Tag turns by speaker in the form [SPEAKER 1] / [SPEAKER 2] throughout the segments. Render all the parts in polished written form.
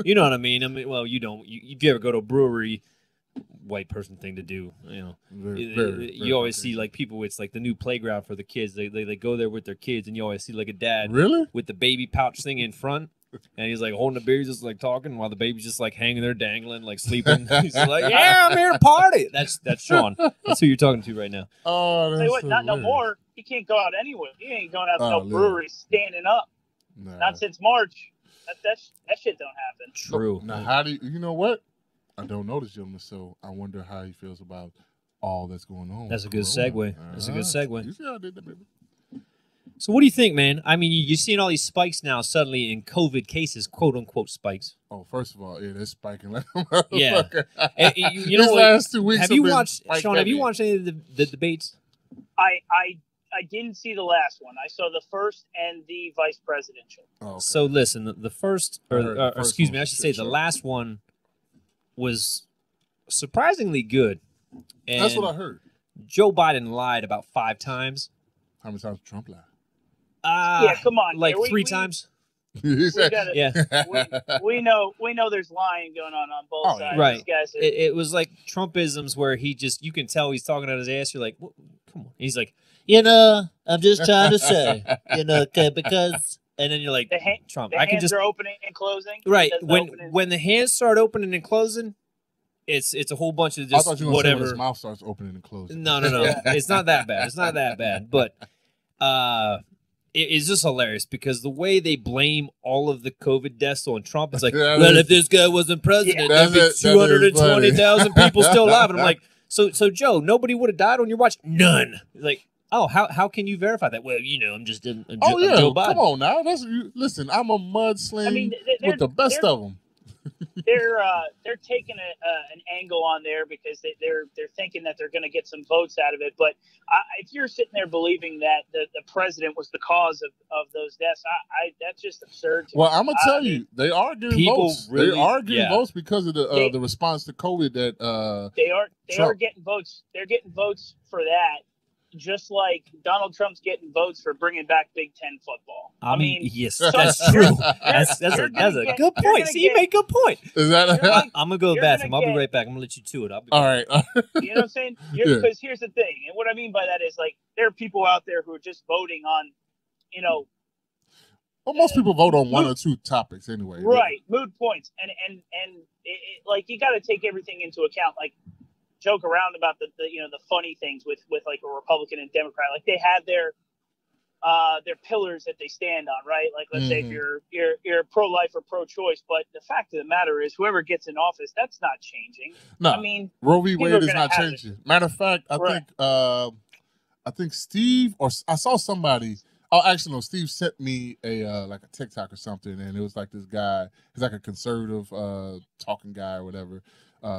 [SPEAKER 1] You know what I mean? I mean, well, you don't. If you ever go to a brewery, white person thing to do. You know, you always see like people. It's like the new playground for the kids. They go there with their kids, and you always see like a dad
[SPEAKER 2] Really?
[SPEAKER 1] with the baby pouch thing in front. And he's like holding the baby, just like talking, while the baby's just like hanging there, dangling, like sleeping. He's like, "Yeah, I'm here to party." That's Sean. That's who you're talking to right now.
[SPEAKER 2] Oh, that's
[SPEAKER 3] Tell you what, not no
[SPEAKER 2] hilarious.
[SPEAKER 3] more. He can't go out anywhere. He ain't going out to no
[SPEAKER 2] yeah.
[SPEAKER 3] brewery standing up.
[SPEAKER 2] Nah.
[SPEAKER 3] Not since March. That shit don't happen.
[SPEAKER 1] True.
[SPEAKER 2] Now, how do you know what? I don't know this gentleman, so I wonder how he feels about all that's going on.
[SPEAKER 1] That's a good segue. That's a good segue.
[SPEAKER 2] You see how I did that, baby?
[SPEAKER 1] So what do you think, man? I mean, you're seeing all these spikes now suddenly in COVID cases, quote unquote spikes.
[SPEAKER 2] Oh, first of all, yeah, they're spiking like
[SPEAKER 1] Yeah. You
[SPEAKER 2] These
[SPEAKER 1] know,
[SPEAKER 2] last 2 weeks
[SPEAKER 1] have you
[SPEAKER 2] been
[SPEAKER 1] watched,
[SPEAKER 2] spiked
[SPEAKER 1] Sean? Have you
[SPEAKER 2] heavy.
[SPEAKER 1] watched any of the debates?
[SPEAKER 3] I didn't see the last one. I saw the first and the vice presidential.
[SPEAKER 2] Oh, okay.
[SPEAKER 1] So listen, the first,
[SPEAKER 2] I heard the first
[SPEAKER 1] excuse
[SPEAKER 2] one
[SPEAKER 1] me, I
[SPEAKER 2] was
[SPEAKER 1] should
[SPEAKER 2] shit
[SPEAKER 1] say the
[SPEAKER 2] show.
[SPEAKER 1] last one was surprisingly good. And
[SPEAKER 2] That's what I heard.
[SPEAKER 1] Joe Biden lied about 5 times.
[SPEAKER 2] How many times Trump lied?
[SPEAKER 3] Yeah, come on.
[SPEAKER 1] Like
[SPEAKER 3] here.
[SPEAKER 1] 3 times.
[SPEAKER 2] He
[SPEAKER 3] We
[SPEAKER 2] said,
[SPEAKER 3] gotta,
[SPEAKER 1] Yeah.
[SPEAKER 3] we know there's lying going on both
[SPEAKER 2] Oh,
[SPEAKER 3] sides.
[SPEAKER 1] right.
[SPEAKER 3] These guys are,
[SPEAKER 1] It was like Trumpisms where you can tell he's talking out his ass. You're like, come on. He's like, I'm just trying to say, okay, because, and then you're like, Trump,
[SPEAKER 3] the
[SPEAKER 1] I can
[SPEAKER 3] hands
[SPEAKER 1] just,
[SPEAKER 3] are opening and closing.
[SPEAKER 1] right.
[SPEAKER 3] Does the
[SPEAKER 1] When
[SPEAKER 3] opening-
[SPEAKER 1] when the hands start opening and closing, it's a whole bunch of
[SPEAKER 2] I
[SPEAKER 1] just
[SPEAKER 2] thought you were going to say when
[SPEAKER 1] whatever.
[SPEAKER 2] his mouth starts opening and closing.
[SPEAKER 1] No. It's not that bad. It's not that bad. But it's just hilarious because the way they blame all of the COVID deaths on Trump, it's like,
[SPEAKER 2] That
[SPEAKER 1] well,
[SPEAKER 2] is-
[SPEAKER 1] if this guy wasn't president,
[SPEAKER 2] Yeah,
[SPEAKER 1] there'd be
[SPEAKER 2] that is
[SPEAKER 1] 220,000 people still alive. And I'm like, so Joe, nobody would have died on your watch? None. Like, oh, how can you verify that? Well, I'm just I'm
[SPEAKER 2] Oh, yeah.
[SPEAKER 1] Joe Biden.
[SPEAKER 2] Come on now. Listen, I'm a mudsling
[SPEAKER 3] I mean,
[SPEAKER 2] with the best
[SPEAKER 3] they're-
[SPEAKER 2] of them.
[SPEAKER 3] they're taking an angle on there because they're thinking that they're going to get some votes out of it. But if you're sitting there believing that the president was the cause of those deaths, that's just absurd. To
[SPEAKER 2] Well,
[SPEAKER 3] me.
[SPEAKER 2] I'm gonna tell you, they are getting
[SPEAKER 1] people
[SPEAKER 2] votes.
[SPEAKER 1] really-
[SPEAKER 2] they are getting
[SPEAKER 1] yeah.
[SPEAKER 2] votes because of the response to COVID. That
[SPEAKER 3] They are
[SPEAKER 2] Trump.
[SPEAKER 3] getting votes. They're getting votes for that, just like Donald Trump's getting votes for bringing back Big Ten football. I mean,
[SPEAKER 1] yes,
[SPEAKER 2] so
[SPEAKER 1] that's
[SPEAKER 3] you're-
[SPEAKER 1] true. That's
[SPEAKER 3] you're
[SPEAKER 1] a
[SPEAKER 3] gonna get-
[SPEAKER 1] good
[SPEAKER 3] you're
[SPEAKER 1] point.
[SPEAKER 3] gonna
[SPEAKER 1] See, you
[SPEAKER 3] get-
[SPEAKER 1] made a good point.
[SPEAKER 2] is that
[SPEAKER 3] You're gonna-
[SPEAKER 1] I'm gonna go to the
[SPEAKER 3] You're
[SPEAKER 1] bathroom.
[SPEAKER 3] gonna
[SPEAKER 1] I'll be
[SPEAKER 3] get-
[SPEAKER 1] right back. I'm gonna let you to it. I'll be
[SPEAKER 2] all
[SPEAKER 1] back.
[SPEAKER 2] right?
[SPEAKER 3] You know what I'm saying?
[SPEAKER 2] Yeah.
[SPEAKER 3] Because here's the thing, and what I mean by that is like there are people out there who are just voting on,
[SPEAKER 2] Well, most people vote on one or two topics anyway.
[SPEAKER 3] right, mood points, and like you got to take everything into account. Like joke around about the funny things with like a Republican and Democrat. Like they have their pillars that they stand on, right? Like let's say if you're pro-life or pro-choice, but the fact of the matter is whoever gets in office, that's not changing.
[SPEAKER 2] No,
[SPEAKER 3] I mean,
[SPEAKER 2] Roe v.
[SPEAKER 3] people
[SPEAKER 2] Wade
[SPEAKER 3] are
[SPEAKER 2] is
[SPEAKER 3] gonna
[SPEAKER 2] not
[SPEAKER 3] have
[SPEAKER 2] changing. Matter of fact,
[SPEAKER 3] Right.
[SPEAKER 2] I think Steve or I saw somebody. Oh, actually, no. Steve sent me a like a TikTok or something, and it was like this guy. He's like a conservative talking guy or whatever,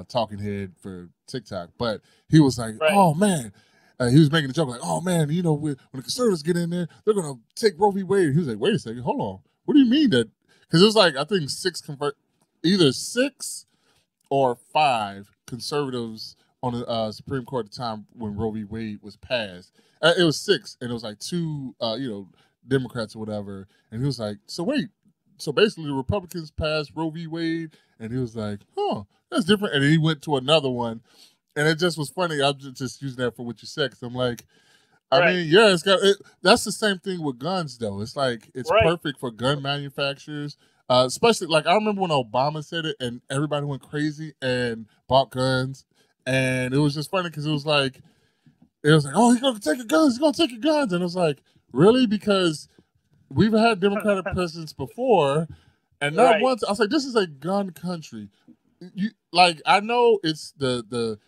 [SPEAKER 2] talking head for TikTok. But he was like,
[SPEAKER 3] Right.
[SPEAKER 2] "Oh man." He was making a joke like, "Oh man, when the conservatives get in there, they're gonna take Roe v. Wade." He was like, "Wait a second, hold on. What do you mean that?" Because it was like I think either 6 or 5 conservatives on the Supreme Court at the time when Roe v. Wade was passed. It was 6, and it was like 2, Democrats or whatever. And he was like, "So wait, so basically the Republicans passed Roe v. Wade," and he was like, "Huh, that's different." And then he went to another one. And it just was funny. I'm just using that for what you said. Because I'm like, I mean, yeah, that's the same thing with guns, though. It's like, it's
[SPEAKER 3] Right.
[SPEAKER 2] perfect for gun manufacturers. Especially, like, I remember when Obama said it and everybody went crazy and bought guns. And it was just funny because it was like, oh, he's going to take your guns. He's going to take your guns. And it was like, really? Because we've had Democratic presidents before. And not
[SPEAKER 3] Right.
[SPEAKER 2] once, I was like, this is a gun country. I know it's the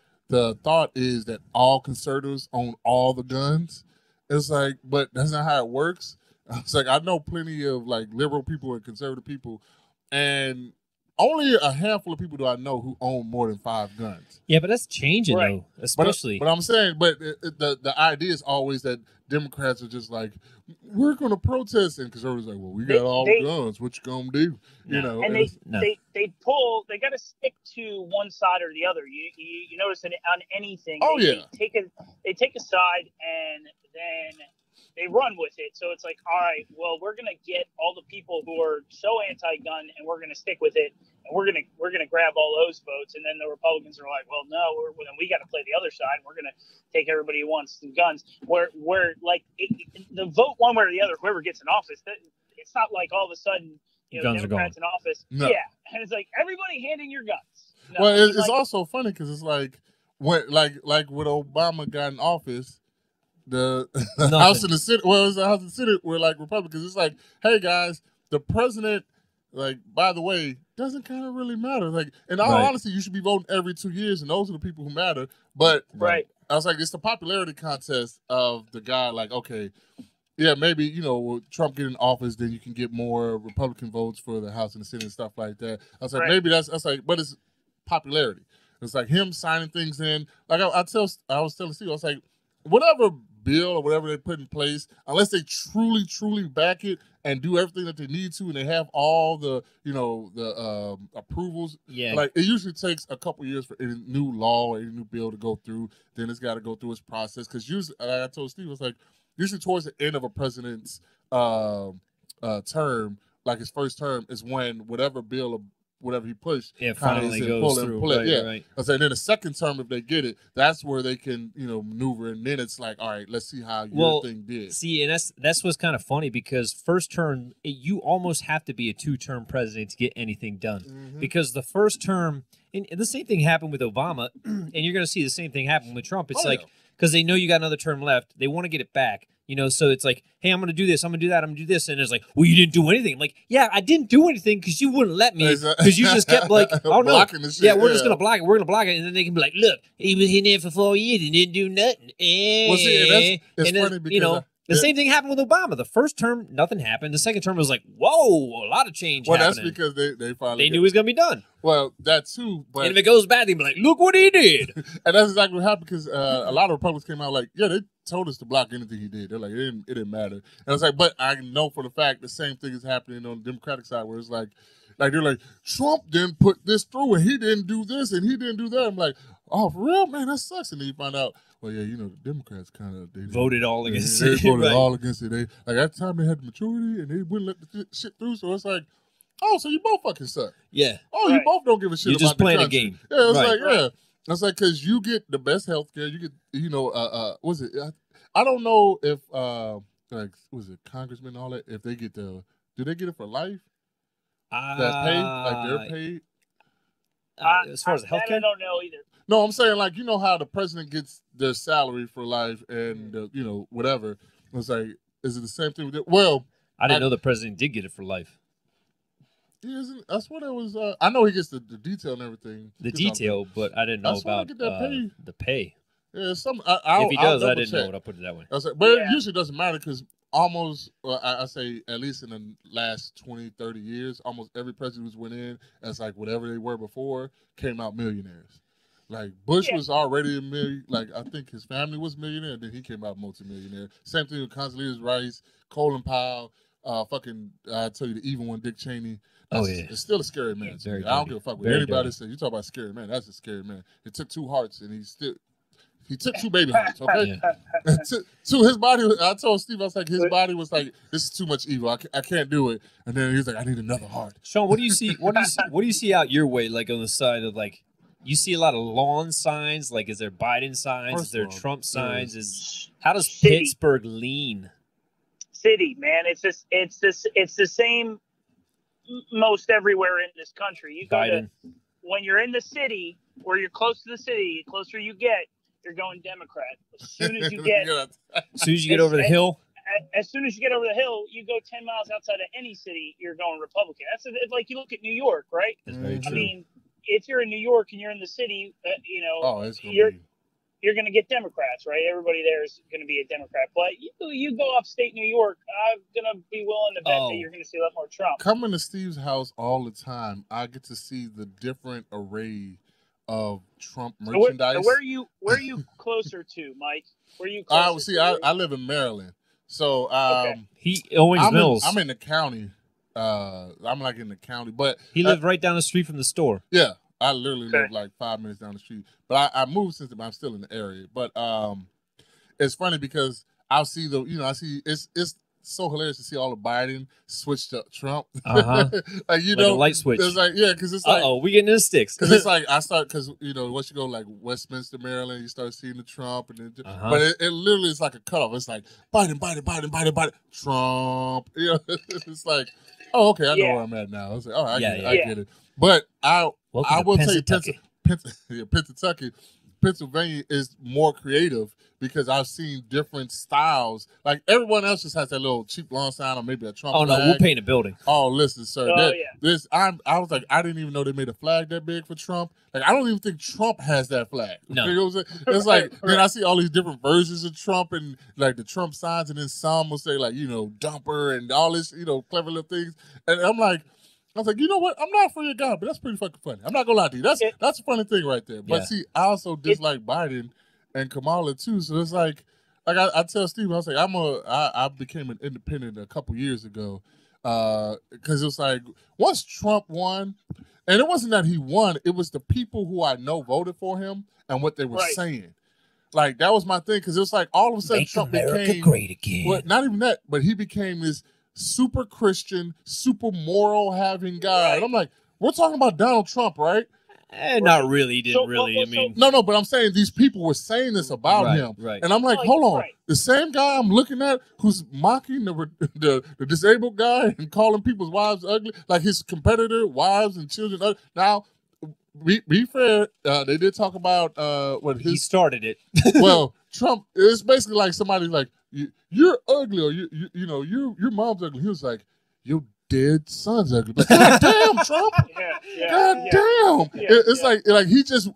[SPEAKER 2] thought is that all conservatives own all the guns. It's like, but that's not how it works. It's like I know plenty of like liberal people and conservative people, and only a handful of people do I know who own more than 5 guns.
[SPEAKER 1] Yeah, but that's changing
[SPEAKER 3] Right.
[SPEAKER 1] though, especially.
[SPEAKER 2] But I'm saying, the idea is always that Democrats are just like, we're going to protest, and conservatives are like, well, we got all the guns. What you gonna do? You know,
[SPEAKER 3] and
[SPEAKER 1] No.
[SPEAKER 3] they got to stick to one side or the other. You notice that on anything,
[SPEAKER 2] Oh,
[SPEAKER 3] they
[SPEAKER 2] yeah.
[SPEAKER 3] take a side and then they run with it. So it's like, all right, well, we're gonna get all the people who are so anti-gun, and we're gonna stick with it, and we're gonna grab all those votes. And then the Republicans are like, well, no, then we got to play the other side. We're gonna take everybody who wants some guns. Where like the vote one way or the other, whoever gets in office, it's not like all of a sudden
[SPEAKER 1] guns
[SPEAKER 3] Democrats in office.
[SPEAKER 2] No.
[SPEAKER 3] Yeah, and it's like everybody handing your guns. No,
[SPEAKER 2] well, it's also funny because it's like when like when Obama got in office. The House and the Senate, well, it was the House and the Senate were like Republicans. It's like, hey guys, the president, like, by the way, doesn't kind of really matter. Like, in all honesty, you should be voting every 2 years, and those are the people who matter. But I was like, it's the popularity contest of the guy. Like, okay, yeah, maybe with Trump getting in office, then you can get more Republican votes for the House and the Senate and stuff like that. I was like, maybe that's like, but it's popularity. It's like him signing things in. Like I was telling Steve, I was like, whatever bill or whatever they put in place, unless they truly back it and do everything that they need to, and they have all the approvals.
[SPEAKER 1] Yeah,
[SPEAKER 2] like it usually takes a couple years for any new law or any new bill to go through. Then it's got to go through its process. Because usually, like I told Steve, it's like usually towards the end of a president's term, like his first term, is when whatever bill or whatever he pushed,
[SPEAKER 1] finally goes through. Right.
[SPEAKER 2] I say then the second term, if they get it, that's where they can maneuver, and then it's like, all right, let's see how your thing did.
[SPEAKER 1] See, and that's what's kind of funny because first term, you almost have to be a 2-term president to get anything done because the first term, and the same thing happened with Obama, and you're going to see the same thing happen with Trump. It's because they know you got another term left, they want to get it back. So it's like, hey, I'm going to do this, I'm going to do that, I'm going to do this. And it's like, well, you didn't do anything. I'm like, yeah, I didn't do anything because you wouldn't let me because you just kept like, oh, no.
[SPEAKER 2] The shit,
[SPEAKER 1] yeah, we're just going to block it. We're going to block it. And then they can be like, look, he was in there for 4 years and didn't do nothing.
[SPEAKER 2] Well, see, it's funny because
[SPEAKER 1] the same thing happened with Obama. The first term, nothing happened. The second term was like, whoa, a lot of change happening.
[SPEAKER 2] Well, that's because they finally
[SPEAKER 1] knew it was going to be done.
[SPEAKER 2] Well, that too. But
[SPEAKER 1] and if it goes bad, they'd be like, look what he did.
[SPEAKER 2] And that's exactly what happened because a lot of Republicans came out like, yeah, they told us to block anything he did. They're like, it didn't matter. And I was like, but I know for the fact the same thing is happening on the Democratic side where it's like they're like, Trump didn't put this through and he didn't do this and he didn't do that. I'm like, oh, for real, man, that sucks. And then you find out, well, yeah, the Democrats kind of
[SPEAKER 1] voted all against it.
[SPEAKER 2] They voted all against it. They like at the time they had the majority and they wouldn't let the shit through. So it's like, oh, so you both fucking suck.
[SPEAKER 1] Yeah.
[SPEAKER 2] Oh, you both don't give a shit.
[SPEAKER 1] You're
[SPEAKER 2] about
[SPEAKER 1] just playing
[SPEAKER 2] the
[SPEAKER 1] a game.
[SPEAKER 2] Yeah, it's like It's like because you get the best health care. You get what's it? I don't know if was it congressmen and all that, if they get do they get it for life? That pay, like they're paid.
[SPEAKER 1] As far as the healthcare,
[SPEAKER 3] I don't know either.
[SPEAKER 2] No, I'm saying like how the president gets their salary for life and whatever. It's like, is it the same thing with it? Well,
[SPEAKER 1] I didn't know the president did get it for life.
[SPEAKER 2] Yeah, that's what it was. I know he gets the detail and everything.
[SPEAKER 1] The detail, but I didn't know about the pay.
[SPEAKER 2] Yeah,
[SPEAKER 1] if he does, I didn't know it. I'll put it that way.
[SPEAKER 2] But it usually doesn't matter because almost, I say at least in the last 20, 30 years, almost every president who's went in as like whatever they were before came out millionaires. Like Bush was already a million. Like I think his family was millionaire, and then he came out multimillionaire. Same thing with Condoleezza Rice, Colin Powell, I tell you the evil one, Dick Cheney. It's still a scary man. I don't give a fuck what anybody says. You talk about scary man. That's a scary man. It took 2 hearts, and he took 2 baby hearts. Okay, to his body. I told Steve, I was like, his body was like, this is too much evil. I can't do it. And then he was like, I need another heart.
[SPEAKER 1] Sean, what do you see? What do you see out your way? Like on the side of like, you see a lot of lawn signs. Like, is there Biden signs? Is there Trump signs? How does Pittsburgh lean?
[SPEAKER 3] City, man, it's the same. Most everywhere in this country, you go
[SPEAKER 1] Biden.
[SPEAKER 3] When you're in the city or you're close to the city, the closer you get, you're going Democrat. As soon as you get,
[SPEAKER 1] over the hill.
[SPEAKER 3] As soon as you get over the hill, you go 10 miles outside of any city, you're going Republican. It's like you look at New York, right?
[SPEAKER 1] That's very true.
[SPEAKER 3] I mean, if you're in New York and you're in the city, you're going to get Democrats, right? Everybody there is going to be a Democrat. But you go upstate New York, I'm going to be willing to bet that you're going to see a lot more Trump.
[SPEAKER 2] Coming to Steve's house all the time, I get to see the different array of Trump merchandise.
[SPEAKER 3] So where are you closer to, Mike? Where are you closer to?
[SPEAKER 2] I live in Maryland. So
[SPEAKER 1] Owings Mills.
[SPEAKER 2] I'm in the county. I'm like in the county. But
[SPEAKER 1] he lived right down the street from the store.
[SPEAKER 2] Yeah. I literally live like 5 minutes down the street. But I moved since I'm still in the area. But it's funny because I'll see I see it's so hilarious to see all of Biden switch to Trump.
[SPEAKER 1] Like a light switch.
[SPEAKER 2] It's like, yeah, because it's like,
[SPEAKER 1] we getting in the sticks.
[SPEAKER 2] Because it's like, because once you go like Westminster, Maryland, you start seeing the Trump, and then, but it literally is like a cutoff. It's like Biden, Trump. It's like, oh, okay, I know where I'm at now. I was like, oh, I get it. But I will tell you, Pennsylvania is more creative because I've seen different styles. Like everyone else just has that little cheap lawn sign or maybe a Trump flag.
[SPEAKER 1] No, we'll paint a building.
[SPEAKER 2] Oh, listen, sir. I was like, I didn't even know they made a flag that big for Trump. Like, I don't even think Trump has that flag.
[SPEAKER 1] No.
[SPEAKER 2] You know what I'm saying? It's like, then I see all these different versions of Trump and like the Trump signs, and then some will say like, dumper and all this, clever little things. And I was like, you know what? I'm not afraid of God, but that's pretty fucking funny. I'm not gonna lie to you. That's a funny thing right there. But see, I also dislike Biden and Kamala too. So it's like I tell Steve, I was like, I became an independent a couple years ago, because it was like once Trump won, and it wasn't that he won, it was the people who I know voted for him and what they were saying. Like that was my thing, because it was like all of a sudden
[SPEAKER 1] Make
[SPEAKER 2] Trump
[SPEAKER 1] America
[SPEAKER 2] became
[SPEAKER 1] great again.
[SPEAKER 2] Well, not even that, but he became this super Christian, super moral having guy. Right. And I'm like, we're talking about Donald Trump, right?
[SPEAKER 1] Not really. He didn't really. I mean,
[SPEAKER 2] no, but I'm saying these people were saying this about him.
[SPEAKER 1] Right.
[SPEAKER 2] And I'm like, hold on. The same guy I'm looking at who's mocking the disabled guy and calling people's wives ugly, like his competitor, wives and children ugly. Now, be fair, they did talk about he
[SPEAKER 1] started it.
[SPEAKER 2] Well, Trump, it's basically like somebody like, you're ugly, or your mom's ugly. He was like, your dead son's ugly. Like, God damn, Trump. God damn. It's like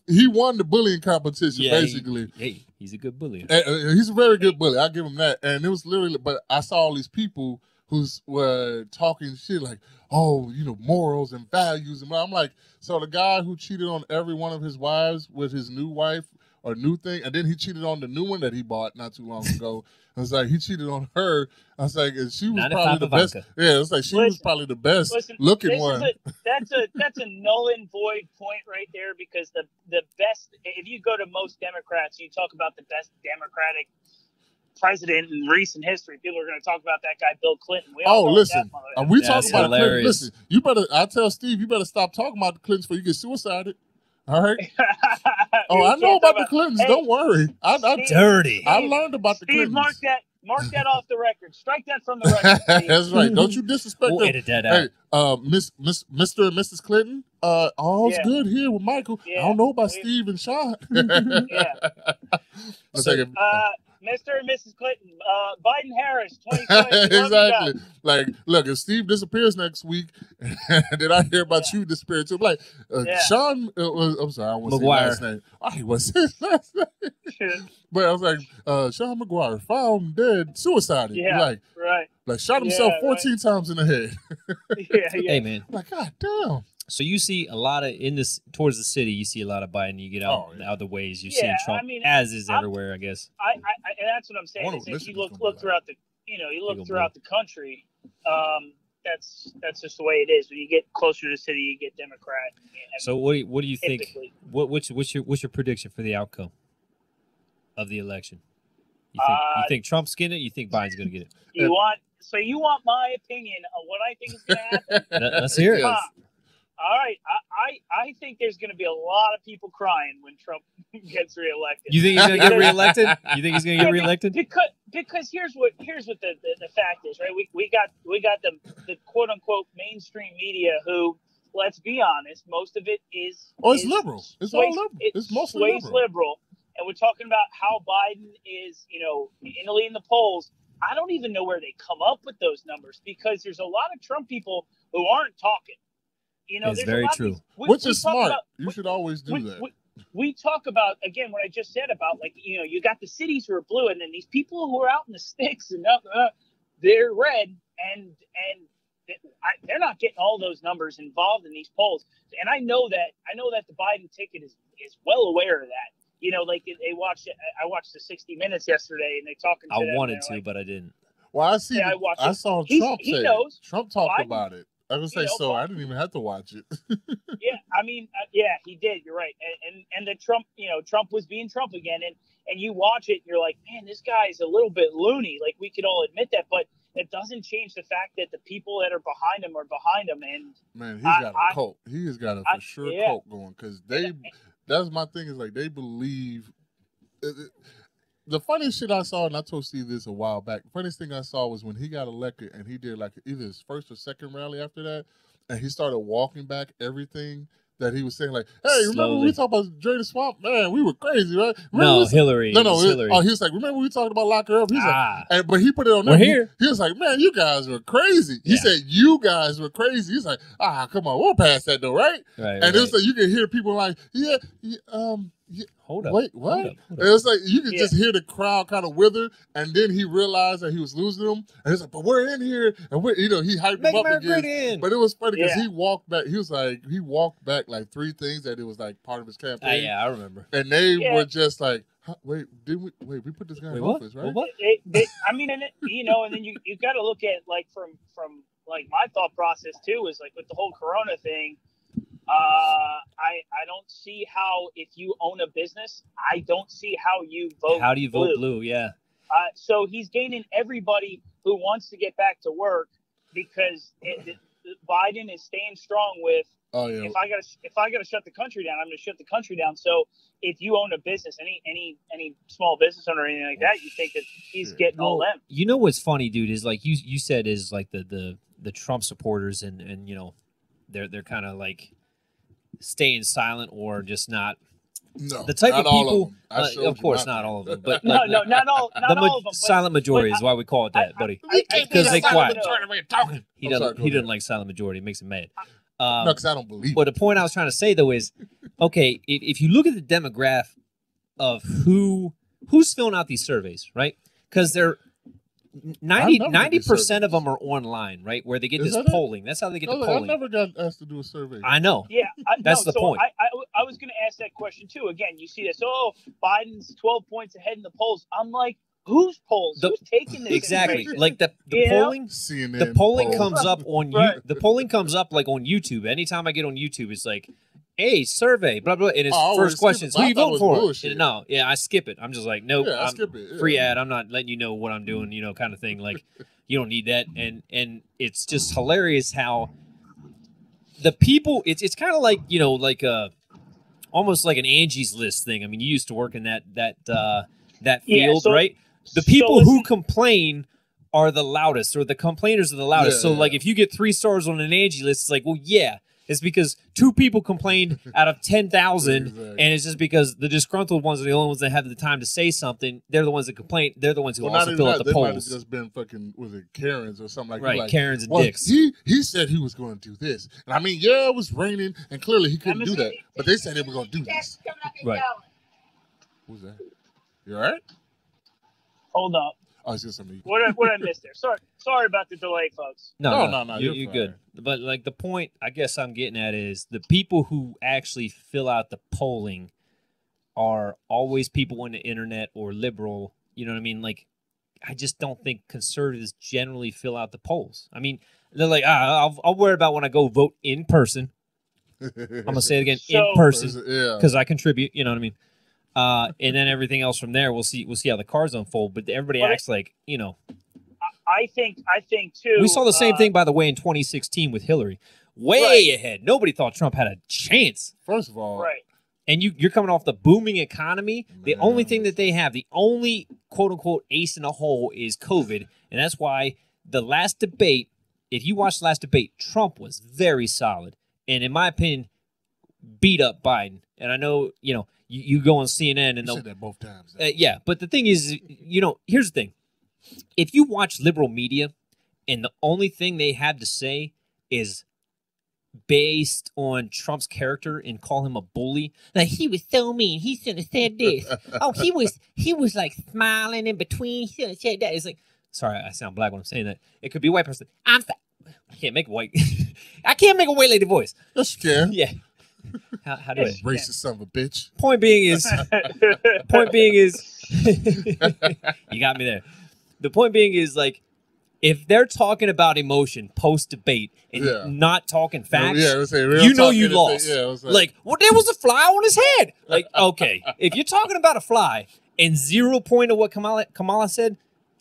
[SPEAKER 2] he won the bullying competition, basically.
[SPEAKER 1] He's a good bully.
[SPEAKER 2] He's a very good bully. I'll give him that. And it was literally, but I saw all these people who were talking shit like, oh, morals and values. And I'm like, so the guy who cheated on every one of his wives with his new wife or new thing, and then he cheated on the new one that he bought not too long ago. I was like, he cheated on her. I was like, and she was probably the best. Yeah, it was like was probably the best looking one.
[SPEAKER 3] That's a null and void point right there, because the best, if you go to most Democrats, you talk about the best Democratic president in recent history, people are going to talk about that guy, Bill Clinton.
[SPEAKER 2] Listen, we talking about Clinton. Listen, I tell Steve, you better stop talking about the Clintons before you get suicided. All right. I know about the Clintons. Don't worry.
[SPEAKER 1] Dirty.
[SPEAKER 2] I learned about the Clintons.
[SPEAKER 3] Mark that off the record. Strike that from the record.
[SPEAKER 2] That's right. Don't you disrespect
[SPEAKER 1] them.
[SPEAKER 2] Edit that out. Hey, Mr. and Mrs. Clinton. All's good here with Michael. I don't know about Steve and Sean.
[SPEAKER 3] Mr. and Mrs. Clinton, Biden Harris, 2020.
[SPEAKER 2] Exactly. Like, look, if Steve disappears next week, then I hear about you disappearing too. Like, Sean, I'm sorry, I want to say his last name. I was his last name. But I was like, Sean McGuire found dead, suicided.
[SPEAKER 3] Yeah,
[SPEAKER 2] like shot himself 14 times in the head.
[SPEAKER 1] Hey, man.
[SPEAKER 2] Like, God damn.
[SPEAKER 1] So you see a lot of towards the city. You see a lot of Biden. You get out the ways. You see Trump, as is everywhere, I guess.
[SPEAKER 3] And that's what I'm saying. If you look throughout the, throughout the country, that's just the way it is. When you get closer to the city, you get Democrat.
[SPEAKER 1] So what do you think? What's your prediction for the outcome of the election? You think Trump's getting it? You think Biden's going to get it?
[SPEAKER 3] You want my opinion on what I think is going to happen?
[SPEAKER 1] Let's hear it.
[SPEAKER 3] All right, I think there's going to be a lot of people crying when Trump gets reelected.
[SPEAKER 1] You think he's going to get reelected? You think he's going to get reelected?
[SPEAKER 3] Because here's what the fact is, right? We got the quote unquote mainstream media who, let's be honest, most of it is
[SPEAKER 2] it's liberal. It's all liberal. It's mostly
[SPEAKER 3] liberal. And we're talking about how Biden is, Italy in the polls. I don't even know where they come up with those numbers, because there's a lot of Trump people who aren't talking.
[SPEAKER 1] It's very true.
[SPEAKER 2] Which is smart. You should always do that.
[SPEAKER 3] We talk about, again, what I just said about, like, you got the cities who are blue, and then these people who are out in the sticks and they're red, and they're not getting all those numbers involved in these polls. And I know that the Biden ticket is well aware of that. Like I watched the 60 Minutes yesterday, and they talking.
[SPEAKER 1] I wanted to, but I didn't.
[SPEAKER 2] Well, I saw Trump say Trump talked about it I was say so. I didn't even have to watch it.
[SPEAKER 3] Yeah, I mean, yeah, he did. You're right. And the Trump, Trump was being Trump again. And you watch it, and you're like, man, this guy's a little bit loony. Like, we could all admit that, but it doesn't change the fact that the people that are behind him are behind him. And
[SPEAKER 2] man, he's got a cult. He has got a for sure cult going, because that's my thing, is like they believe. The funniest shit I saw, and I told Steve this a while back, the funniest thing I saw was when he got elected and he did like either his first or second rally after that, and he started walking back everything that he was saying, like, hey, remember when we talked about Dre the Swamp? Man, we were crazy, right? Remember
[SPEAKER 1] Hillary.
[SPEAKER 2] Hillary. Oh, he was like, remember we talked about lock her up? He's like, but he put it on there. He was like, man, you guys were crazy. He said, you guys were crazy. He's like, come on, we'll pass that though, right? And it was like, you can hear people like, hold up. Wait, what? Hold up. And it's like you could just hear the crowd kind of wither, and then he realized that he was losing them, and he's like, "But we're in here," and he hyped them up again. But it was funny because he walked back. He was like, he walked back like 3 things that it was like part of his campaign.
[SPEAKER 1] Yeah, I remember.
[SPEAKER 2] And they were just like, "Wait, didn't we? We put this guy in office, right?"
[SPEAKER 1] What?
[SPEAKER 3] I mean, and then you got to look at like from like my thought process too is like with the whole Corona thing. I don't see how, if you own a business, I don't see how you vote.
[SPEAKER 1] How do you vote blue? Yeah.
[SPEAKER 3] So he's gaining everybody who wants to get back to work because Biden is staying strong with. If I gotta shut the country down, I'm gonna shut the country down. So if you own a business, any small business owner or anything like that, you think that he's getting all them.
[SPEAKER 1] You know what's funny, dude, is like you said is like the Trump supporters and they're kind of like staying silent or just not.
[SPEAKER 2] No,
[SPEAKER 1] the type
[SPEAKER 2] not
[SPEAKER 1] of people.
[SPEAKER 2] Of
[SPEAKER 1] course, not all of them, but
[SPEAKER 3] no, not all of them.
[SPEAKER 1] Silent majority is why we call it that, buddy. Because they quiet. He doesn't like silent majority. It makes him mad.
[SPEAKER 2] No, because I don't believe.
[SPEAKER 1] But the point I was trying to say though is, okay, if you look at the demographic of who's filling out these surveys, right? Because they're 90% of them are online, right? Where they get this polling. That's how they get the polling.
[SPEAKER 2] I never got asked to do a survey.
[SPEAKER 1] I know.
[SPEAKER 3] Yeah,
[SPEAKER 1] that's the point.
[SPEAKER 3] I was going to ask that question too. Again, you see this. Oh, Biden's 12 points ahead in the polls. I'm like, whose polls? Who's taking this?
[SPEAKER 1] Exactly. Like the polling.
[SPEAKER 2] CNN
[SPEAKER 1] the polling comes up on the polling comes up like on YouTube. Anytime I get on YouTube, it's like, hey, survey, blah, blah. And his first question is, who you vote for? No, I skip it. I'm just like, nope.
[SPEAKER 2] I skip it. Yeah.
[SPEAKER 1] Free ad. I'm not letting you know what I'm doing, kind of thing. Like, you don't need that. And it's just hilarious how the people, it's kind of like, like almost like an Angie's List thing. I mean, you used to work in that field, right? The people who complain are the loudest, or the complainers are the loudest. So, like, if you get 3 stars on an Angie List, it's like, well, yeah. It's because 2 people complained out of 10,000, exactly. And it's just because the disgruntled ones are the only ones that have the time to say something. They're the ones that complain. They're the ones who also fill out the polls. They might have just
[SPEAKER 2] been fucking, was it Karens or something like that?
[SPEAKER 1] Right,
[SPEAKER 2] like,
[SPEAKER 1] Karens and dicks.
[SPEAKER 2] He said he was going to do this. And I mean, it was raining, and clearly he couldn't do that. But they said they were going to do this.
[SPEAKER 1] Right.
[SPEAKER 2] Who's that? You all right?
[SPEAKER 3] Hold up.
[SPEAKER 2] Oh, it's just something.
[SPEAKER 3] What I missed there? Sorry about the delay, folks.
[SPEAKER 1] No. You're good. But like the point I guess I'm getting at is the people who actually fill out the polling are always people on the internet or liberal. You know what I mean? Like, I just don't think conservatives generally fill out the polls. I mean, they're like, I'll worry about when I go vote in person. I'm gonna say it again, in person, because I contribute. You know what I mean? And then everything else from there, we'll see how the cards unfold. But everybody acts like,
[SPEAKER 3] I think too.
[SPEAKER 1] We saw the same thing, by the way, in 2016 with Hillary. Way ahead. Nobody thought Trump had a chance.
[SPEAKER 2] First of all,
[SPEAKER 3] right.
[SPEAKER 1] And you're coming off the booming economy. Man. The only thing that they have, the only quote unquote ace in the hole, is COVID, and that's why the last debate. If you watch the last debate, Trump was very solid, and in my opinion, beat up Biden. And I know, you go on CNN and
[SPEAKER 2] you said that both times.
[SPEAKER 1] Yeah, but the thing is, here's the thing. If you watch liberal media and the only thing they have to say is based on Trump's character and call him a bully, like he was so mean, he should have said this. Oh, he was like smiling in between. He should have said that. It's like, sorry, I sound black when I'm saying that. It could be a white person. I can't make a white. I can't make a white lady voice.
[SPEAKER 2] Yes, you can.
[SPEAKER 1] Yeah. How do I?
[SPEAKER 2] Racist son of a bitch.
[SPEAKER 1] Point being is, you got me there. The point being is, like, if they're talking about emotion post debate and not talking facts,
[SPEAKER 2] you
[SPEAKER 1] know you lost. Like, well, there was a fly on his head. Like, okay, if you're talking about a fly and 0 point of what Kamala said,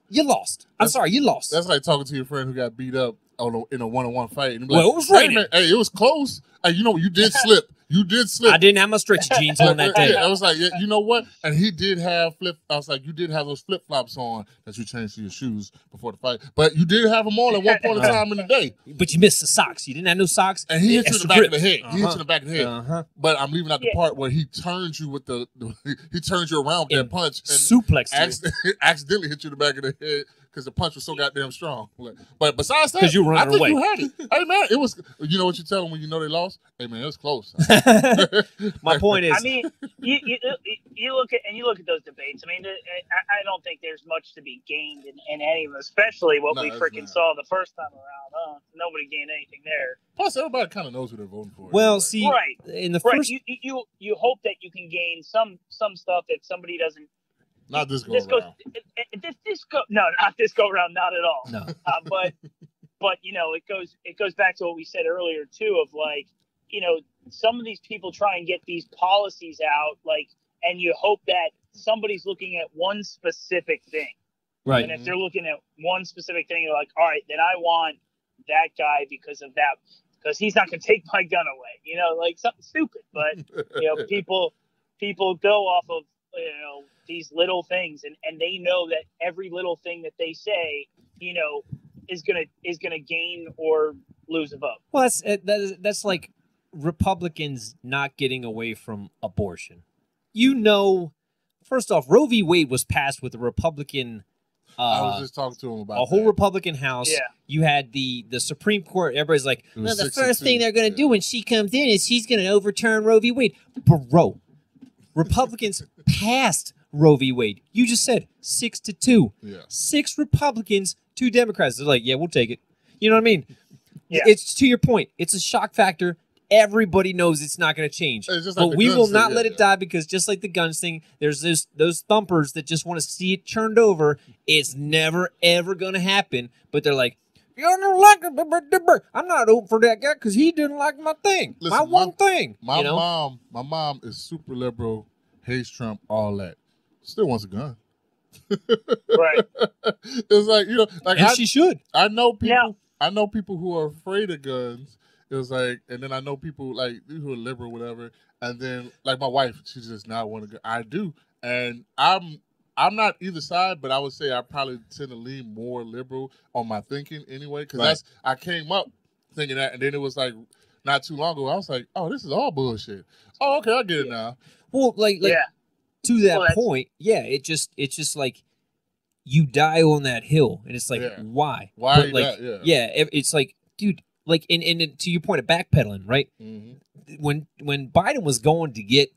[SPEAKER 1] you lost. I'm sorry, you lost.
[SPEAKER 2] That's like talking to your friend who got beat up in a one-on-one fight. And
[SPEAKER 1] well,
[SPEAKER 2] like,
[SPEAKER 1] it was raining.
[SPEAKER 2] Hey, it was close. Hey, you know, you did slip. You did slip.
[SPEAKER 1] I didn't have my stretchy jeans on that day.
[SPEAKER 2] Yeah, I was like, yeah, you know what? And he did have I was like, you did have those flip-flops on that you changed to your shoes before the fight. But you did have them on at one point in time in the day.
[SPEAKER 1] But you missed the socks. You didn't have no socks.
[SPEAKER 2] And he hit you in the back of the head. He hit you in the back of the head.
[SPEAKER 1] Uh-huh.
[SPEAKER 2] But I'm leaving out the part where he turns you with he turns you around with that punch. And
[SPEAKER 1] suplex
[SPEAKER 2] accidentally hit you in the back of the head. Because the punch was so goddamn strong. But besides that,
[SPEAKER 1] because you
[SPEAKER 2] I think
[SPEAKER 1] away.
[SPEAKER 2] You had it. Hey, man, it was, you know what you tell them when you know they lost? Hey, man, it was close.
[SPEAKER 1] My point is.
[SPEAKER 3] I mean, you look at those debates. I mean, I don't think there's much to be gained in any of them, especially what we freaking saw the first time around. Nobody gained anything there.
[SPEAKER 2] Plus, everybody kind of knows who they're voting for.
[SPEAKER 1] Well,
[SPEAKER 2] anyway.
[SPEAKER 1] see, in the first.
[SPEAKER 3] You hope that you can gain some stuff that somebody doesn't.
[SPEAKER 2] Not this go around.
[SPEAKER 3] No, not this go around, not at all.
[SPEAKER 1] No.
[SPEAKER 3] But you know, it goes back to what we said earlier too, of like, you know, some of these people try and get these policies out, like, and you hope that somebody's looking at one specific thing.
[SPEAKER 1] Right.
[SPEAKER 3] And if they're looking at one specific thing, you're like, all right, then I want that guy because of that, because he's not going to take my gun away. You know, like something stupid. But you know, people go off of, you know, these little things, and they know that every little thing that they say, you know, is gonna gain or lose a vote.
[SPEAKER 1] Well, that's like Republicans not getting away from abortion. You know, first off, Roe v. Wade was passed with a Republican.
[SPEAKER 2] I was just talking to him about
[SPEAKER 1] a whole Republican House.
[SPEAKER 3] Yeah.
[SPEAKER 1] You had the Supreme Court. Everybody's like, well, the first thing they're going to do when she comes in is she's going to overturn Roe v. Wade. Bro, Republicans passed Roe v. Wade. You just said 6-2.
[SPEAKER 2] Yeah. 6
[SPEAKER 1] Republicans, 2 Democrats. They're like, yeah, we'll take it. You know what I mean?
[SPEAKER 3] Yeah.
[SPEAKER 1] It's to your point. It's a shock factor. Everybody knows it's not going to change. But we will not let it die, because just like the guns thing, there's those thumpers that just want to see it turned over. It's never, ever going to happen. But they're like, you don't like it. I'm not voting for that guy because he didn't like my thing. Listen, my one thing.
[SPEAKER 2] My mom is super liberal, hates Trump, all that. Still wants a gun.
[SPEAKER 3] Right.
[SPEAKER 2] It's like, you know, like
[SPEAKER 1] she should.
[SPEAKER 2] I know people. Yeah. I know people who are afraid of guns. It was like, and then I know people like who are liberal, whatever. And then like my wife, she just not want to go. I do, and I'm not either side, but I would say I probably tend to lean more liberal on my thinking anyway, because I came up thinking that, and then it was like not too long ago I was like, oh, this is all bullshit. Oh, okay, I get it now.
[SPEAKER 1] Well, like to that point, it's just like you die on that hill, and it's like why?
[SPEAKER 2] Why?
[SPEAKER 1] But like, it's like, dude. Like, and to your point of backpedaling, right? Mm-hmm. When Biden was going to get,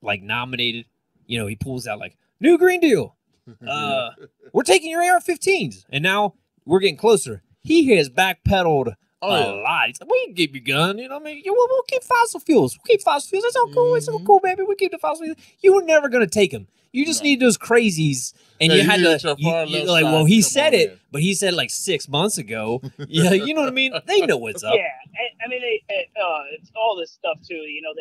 [SPEAKER 1] like, nominated, you know, he pulls out, like, New Green Deal. We're taking your AR-15s. And now we're getting closer. He has backpedaled a lot. He's like, we can keep your gun, you know what I mean? We'll keep fossil fuels. We'll keep fossil fuels. That's all cool. Mm-hmm. It's all cool, baby. We keep the fossil fuels. You were never going to take them. You just need those crazies. And you had to, like, well, he said it, but he said like 6 months ago. Yeah, you know what I mean? They know what's up.
[SPEAKER 3] Yeah, I mean, it's all this stuff too. You know,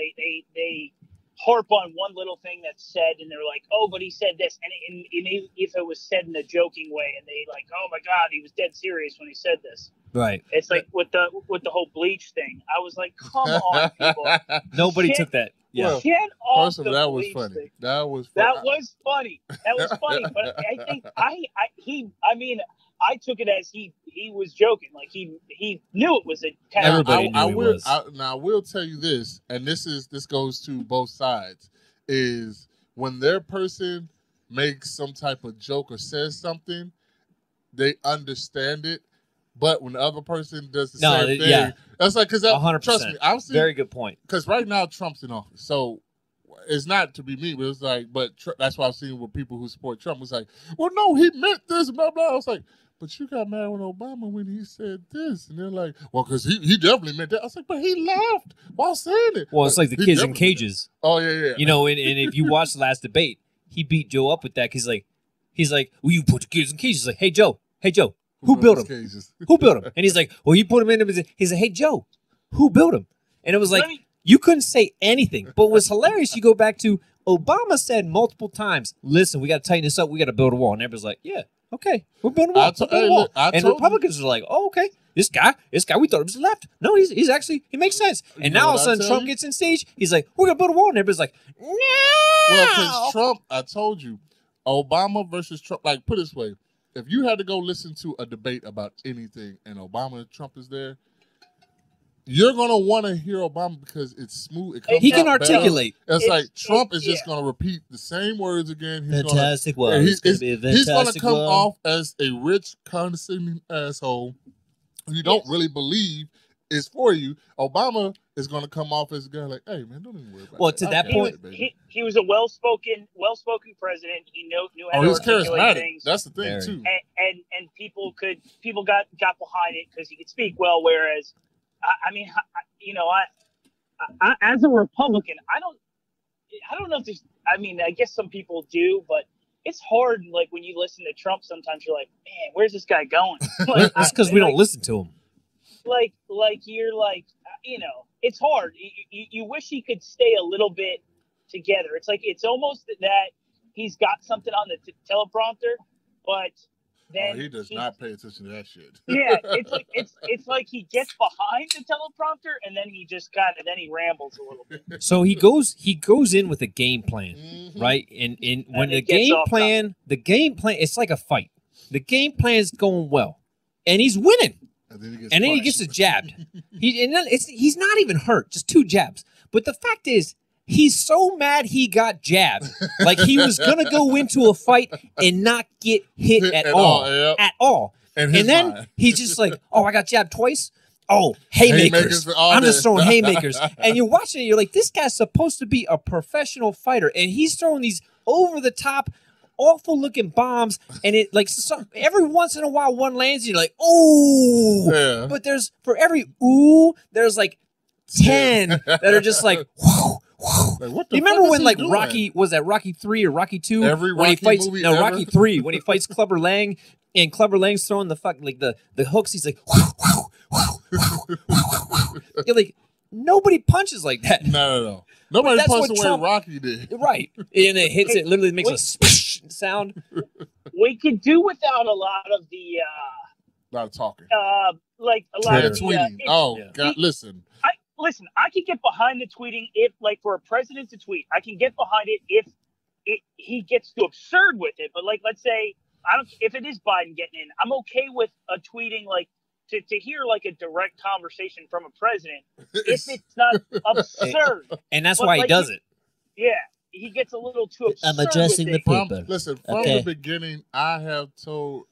[SPEAKER 3] they harp on one little thing that's said, and they're like, oh, but he said this, and if it was said in a joking way, and they like, oh my God, he was dead serious when he said this.
[SPEAKER 1] Right.
[SPEAKER 3] It's like with the whole bleach thing. I was like, come on, people.
[SPEAKER 1] Nobody took that. Yeah.
[SPEAKER 3] Get off the
[SPEAKER 2] that was
[SPEAKER 3] bleach
[SPEAKER 2] funny.
[SPEAKER 3] thing.
[SPEAKER 2] That was funny.
[SPEAKER 3] But I think I took it as he was joking. Like he knew it was a kind
[SPEAKER 1] Everybody knew it was.
[SPEAKER 2] Now I will tell you this, and this goes to both sides, is when their person makes some type of joke or says something, they understand it. But when the other person does the same thing, that's like, because
[SPEAKER 1] 100%.
[SPEAKER 2] Trust me, I've seen,
[SPEAKER 1] very good point.
[SPEAKER 2] Because right now Trump's in office, so it's not to be me, but it's like, that's why I've seen with people who support Trump. It's like, well, no, he meant this, blah blah. I was like, but you got mad with Obama when he said this, and they're like, well, because he definitely meant that. I was like, but he laughed while saying it.
[SPEAKER 1] Well, it's like the kids in cages.
[SPEAKER 2] Oh yeah.
[SPEAKER 1] You know, and if you watch the last debate, he beat Joe up with that. He's like, well, you put the kids in cages. He's like, hey Joe. Who built him? Who built him? And he's like, well, you put him in. He's like, hey, Joe, who built him? And it was like, you couldn't say anything. But what was hilarious, you go back to Obama said multiple times, listen, we got to tighten this up. We got to build a wall. And everybody's like, yeah, okay, we're building a wall. Look, and Republicans are like, oh, okay. This guy, we thought it was left. No, he's actually, he makes sense. And now all of a sudden Trump gets in stage. He's like, we're going to build a wall. And everybody's like, no.
[SPEAKER 2] Well, because Trump, I told you, Obama versus Trump, like, put it this way. If you had to go listen to a debate about anything and Obama and Trump is there, you're going to want to hear Obama because it's smooth.
[SPEAKER 1] He can articulate.
[SPEAKER 2] It's like Trump is just going to repeat the same words again.
[SPEAKER 1] He's fantastic.
[SPEAKER 2] He's going to come off as a rich, condescending asshole you don't really believe is for you. Obama is going to come off as a guy like, hey, man, don't even worry about it.
[SPEAKER 1] Well, to that point,
[SPEAKER 3] he was a well-spoken president. He knew how to articulate things.
[SPEAKER 2] That's the thing, too.
[SPEAKER 3] And people got behind it because he could speak well, whereas, I as a Republican, I don't know if there's, I guess some people do, but it's hard, like, when you listen to Trump, sometimes you're like, man, where's this guy going? Like,
[SPEAKER 1] that's because we don't listen to him.
[SPEAKER 3] Like you're like, it's hard. You wish he could stay a little bit together. It's like, it's almost that he's got something on the teleprompter, but then
[SPEAKER 2] he does not pay attention to that shit.
[SPEAKER 3] Yeah, it's like he gets behind the teleprompter and then he just he rambles a little bit.
[SPEAKER 1] So he goes in with a game plan, right? And when the game plan, it's like a fight. The game plan is going well, and he's winning. And then he gets jabbed. He's not even hurt, just 2 jabs. But the fact is, he's so mad he got jabbed. Like he was going to go into a fight and not get hit at all. Yep. At all. And then he's just like, oh, I got jabbed twice? Oh, haymakers. I'm just throwing haymakers. And you're watching it, you're like, this guy's supposed to be a professional fighter. And he's throwing these over-the-top, awful-looking bombs. And it every once in a while one lands, and you're like, ooh. Yeah. But for every ooh, there's like 10 that are just like, whoa.
[SPEAKER 2] Like, what
[SPEAKER 1] you remember when Rocky was that Rocky 3 or Rocky 2 Rocky 3 when he fights Clubber Lang and Clubber Lang's throwing the the hooks, he's like you're like, nobody punches like that.
[SPEAKER 2] No. Nobody punches the way Rocky did.
[SPEAKER 1] Right. And it hits it literally makes a splash sound.
[SPEAKER 3] We could do without a lot of the
[SPEAKER 2] a lot of talking.
[SPEAKER 3] Like a lot of
[SPEAKER 2] tweeting. Listen.
[SPEAKER 3] Listen, I can get behind the tweeting if, like, for a president to tweet. I can get behind it if he gets too absurd with it. But, like, let's say, if it is Biden getting in, I'm okay with a tweeting, like, to hear, like, a direct conversation from a president if it's not absurd.
[SPEAKER 1] And that's why he does it.
[SPEAKER 3] Yeah, he gets a little too absurd.
[SPEAKER 1] I'm addressing the people.
[SPEAKER 2] From the beginning, I've told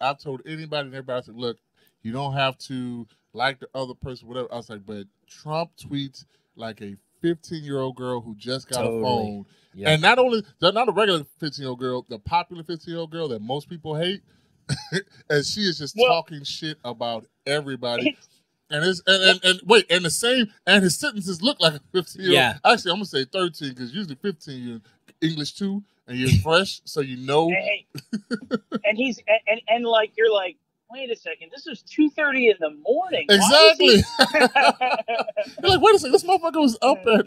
[SPEAKER 2] anybody and everybody, I said, look, you don't have to like the other person, whatever. I was like, but Trump tweets like a 15-year-old girl who just got a phone. Yep. And not a regular 15-year-old girl, the popular 15-year-old girl that most people hate. And she is just talking shit about everybody. And his sentences look like a 15-year-old.
[SPEAKER 1] Yeah.
[SPEAKER 2] Actually, I'm gonna say 13 because usually 15 you're English 2 and you're fresh, so you know.
[SPEAKER 3] And he's and like you're like, wait a second, this is 2:30 in the morning.
[SPEAKER 2] Exactly. You're like, wait a second, this motherfucker was up at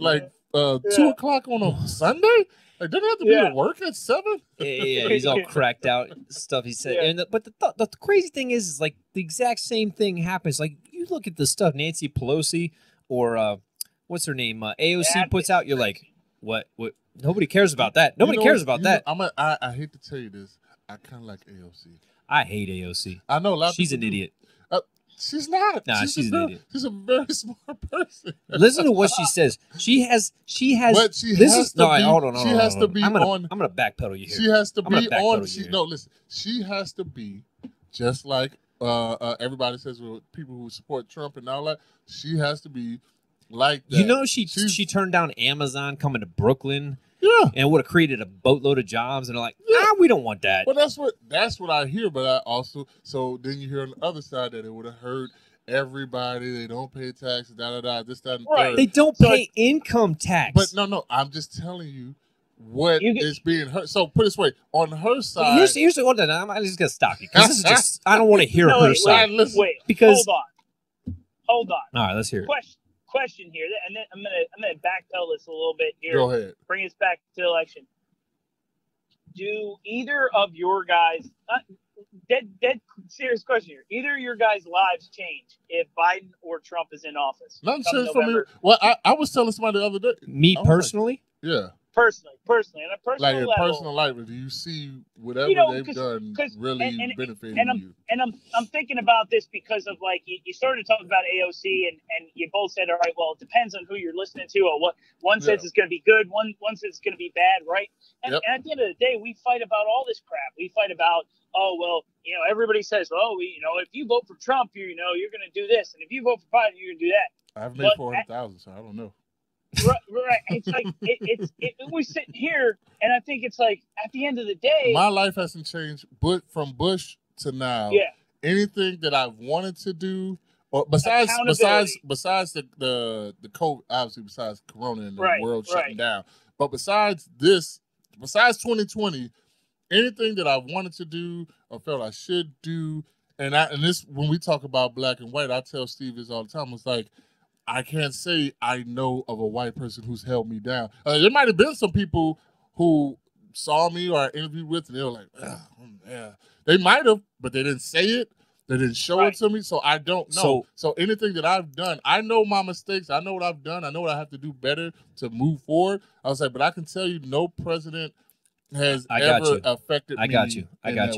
[SPEAKER 2] 2 o'clock on a Sunday? Like, didn't he have to be at work at 7?
[SPEAKER 1] Yeah, he's all cracked out stuff he said. Yeah. But the crazy thing is like the exact same thing happens. Like, you look at the stuff Nancy Pelosi or what's her name, AOC puts out, you're like, what? Nobody cares about that. Nobody cares about that.
[SPEAKER 2] I hate to tell you this. I kind of like AOC.
[SPEAKER 1] I hate AOC.
[SPEAKER 2] I know a lot of
[SPEAKER 1] She's an idiot.
[SPEAKER 2] She's not.
[SPEAKER 1] Nah, she's an idiot.
[SPEAKER 2] She's a very smart person.
[SPEAKER 1] Listen to what she says. She has.
[SPEAKER 2] But she has to be.
[SPEAKER 1] Hold on.
[SPEAKER 2] She has to be on.
[SPEAKER 1] I'm gonna backpedal you here.
[SPEAKER 2] She has to be on. Listen. She has to be just like everybody says with people who support Trump and all that. She has to be like that.
[SPEAKER 1] You know, she turned down Amazon coming to Brooklyn.
[SPEAKER 2] Yeah,
[SPEAKER 1] and would have created a boatload of jobs, and they're like, we don't want that.
[SPEAKER 2] Well, that's what I hear. But I also, so then you hear on the other side that it would have hurt everybody. They don't pay taxes, this, that, and third.
[SPEAKER 1] They don't pay income tax.
[SPEAKER 2] But no, I'm just telling you, what is being heard. So put it this way, on her side.
[SPEAKER 1] Here's the one that I'm just gonna stop you because this is just I don't want to hear her side.
[SPEAKER 3] Wait,
[SPEAKER 1] because
[SPEAKER 3] hold on.
[SPEAKER 1] All right, let's hear it.
[SPEAKER 3] Question here, and then I'm gonna backpedal this a little bit here.
[SPEAKER 2] Go ahead.
[SPEAKER 3] Bring us back to the election. Do either of your guys, dead serious question here, either of your guys' lives change if Biden or Trump is in office?
[SPEAKER 2] Nothing changed for me. Well, I was telling somebody the other day.
[SPEAKER 1] Me personally?
[SPEAKER 2] Like, yeah.
[SPEAKER 3] Personally, on a personal
[SPEAKER 2] level. Like in personal life, do you see whatever they've done really benefiting you?
[SPEAKER 3] And I'm thinking about this because of like you started talking about AOC and you both said, all right, well, it depends on who you're listening to or what one says is going to be good, one says it's going to be bad, right? And at the end of the day, we fight about all this crap. We fight about, oh well, everybody says, oh, if you vote for Trump, you're going to do this, and if you vote for Biden, you're going to do that.
[SPEAKER 2] I've made 400,000, so I don't know.
[SPEAKER 3] Right. It's like we sit here, and I think it's like at the end of the day,
[SPEAKER 2] my life hasn't changed, but from Bush to now, anything that I've wanted to do, or besides the COVID, obviously besides Corona and the world shutting down, but besides 2020, anything that I wanted to do or felt I should do, and this when we talk about black and white, I tell Steve this all the time. It's like, I can't say I know of a white person who's held me down. There might have been some people who saw me or I interviewed with, and they were like, yeah. They might have, but they didn't say it. They didn't show it to me, so I don't know. So anything that I've done, I know my mistakes. I know what I've done. I know what I have to do better to move forward. I was like, but I can tell you no president has ever affected me.
[SPEAKER 1] I got you.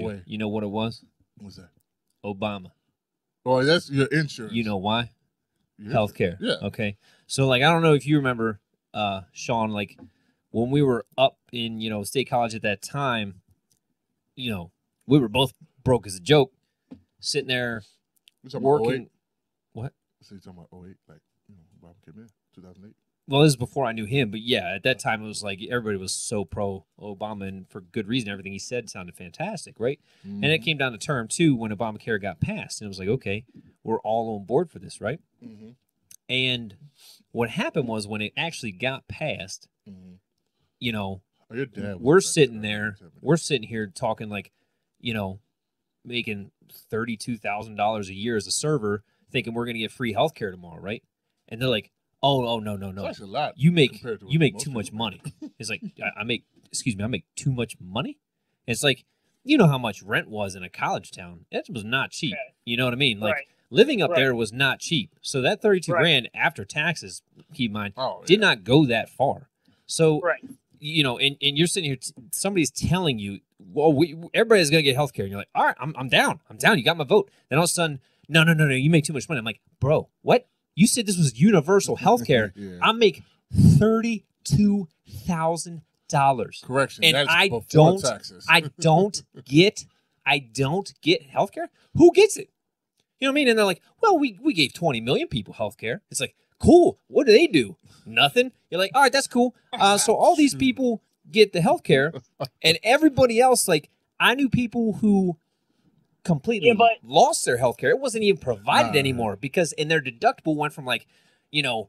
[SPEAKER 2] Way.
[SPEAKER 1] You know what it was?
[SPEAKER 2] What's that?
[SPEAKER 1] Obama.
[SPEAKER 2] Oh, that's your insurance.
[SPEAKER 1] You know why?
[SPEAKER 2] Yeah.
[SPEAKER 1] Healthcare.
[SPEAKER 2] Yeah.
[SPEAKER 1] Okay. So I don't know if you remember, Sean, when we were up in, State College at that time, we were both broke as a joke, sitting there working. What?
[SPEAKER 2] So you're talking about 08, Obama came in 2008?
[SPEAKER 1] Well, this is before I knew him, but yeah, at that time it was like everybody was so pro Obama, and for good reason. Everything he said sounded fantastic, right? Mm-hmm. And it came down to term 2 when Obamacare got passed, and it was like, okay, we're all on board for this, right?
[SPEAKER 2] Mm-hmm.
[SPEAKER 1] And what happened was when it actually got passed,
[SPEAKER 2] your dad
[SPEAKER 1] we're sitting here talking making $32,000 a year as a server, thinking we're going to get free healthcare tomorrow, right? And they're like, oh, no.
[SPEAKER 2] That's a lot.
[SPEAKER 1] You make too much money. It's like, I make too much money? And it's like, you know how much rent was in a college town. It was not cheap. Okay. You know what I mean? Living up there was not cheap. So that 32 grand after taxes, keep in mind, did not go that far. So, and you're sitting here, somebody's telling you, well, everybody's going to get health care. And you're like, all right, I'm down. You got my vote. Then all of a sudden, no, you make too much money. I'm like, bro, what? You said this was universal health care. Yeah. I make $32,000.
[SPEAKER 2] Correction.
[SPEAKER 1] And
[SPEAKER 2] that's
[SPEAKER 1] I
[SPEAKER 2] before taxes.
[SPEAKER 1] I don't get health care. Who gets it? You know what I mean? And they're like, well, we gave 20 million people health care. It's like, cool. What do they do? Nothing. You're like, all right, that's cool. So all these people get the health care, and everybody else, I knew people who completely lost their health care. It wasn't even provided anymore because their deductible went from $1,100 to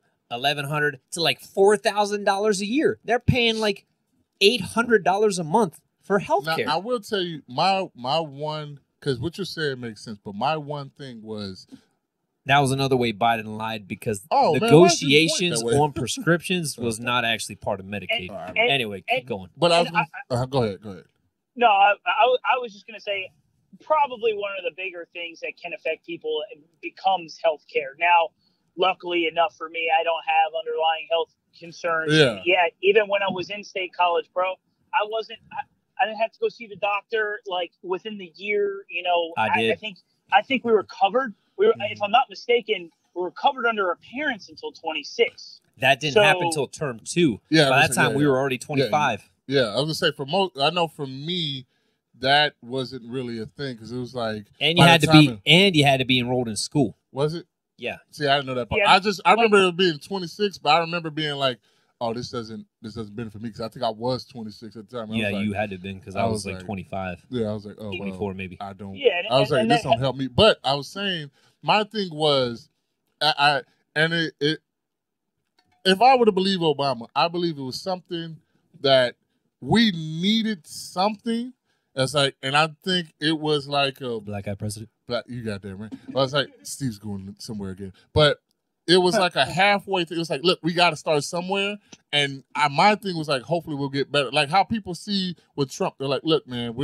[SPEAKER 1] $4,000 a year. They're paying $800 a month for health care.
[SPEAKER 2] Now, I will tell you my one, because what you're saying makes sense, but my one thing was,
[SPEAKER 1] that was another way Biden lied because negotiations on prescriptions was not actually part of Medicaid. Anyway, keep going.
[SPEAKER 2] But go ahead.
[SPEAKER 3] No, I was just going to say, probably one of the bigger things that can affect people becomes health care. Now, luckily enough for me, I don't have underlying health concerns. Yeah, even when I was in State College, bro, I didn't have to go see the doctor within the year.
[SPEAKER 1] I did.
[SPEAKER 3] I think we were covered. If I'm not mistaken, we were covered under our parents until 26.
[SPEAKER 1] That didn't happen until term 2.
[SPEAKER 2] Yeah,
[SPEAKER 1] by that time we were already 25.
[SPEAKER 2] Yeah, I was gonna say I know for me, that wasn't really a thing because it was
[SPEAKER 1] and you had to be enrolled in school.
[SPEAKER 2] Was it?
[SPEAKER 1] Yeah.
[SPEAKER 2] See, I didn't know that part. Yeah, I remember it being 26, but I remember being like, oh, this doesn't benefit me because I think I was 26 at the time.
[SPEAKER 1] Yeah, you had to have been because I was 25.
[SPEAKER 2] Yeah, I was like, oh,
[SPEAKER 1] 24 maybe.
[SPEAKER 2] I don't. Yeah, I was this don't help me. But I was saying my thing was, if I were to believe Obama, I believe it was something that we needed something. That's like, and I think it was like a
[SPEAKER 1] black guy president.
[SPEAKER 2] You got there, man. I was like, Steve's going somewhere again, but it was like a halfway thing. It was like, look, we got to start somewhere, and my thing was like, hopefully we'll get better. Like how people see with Trump, they're like, look, man,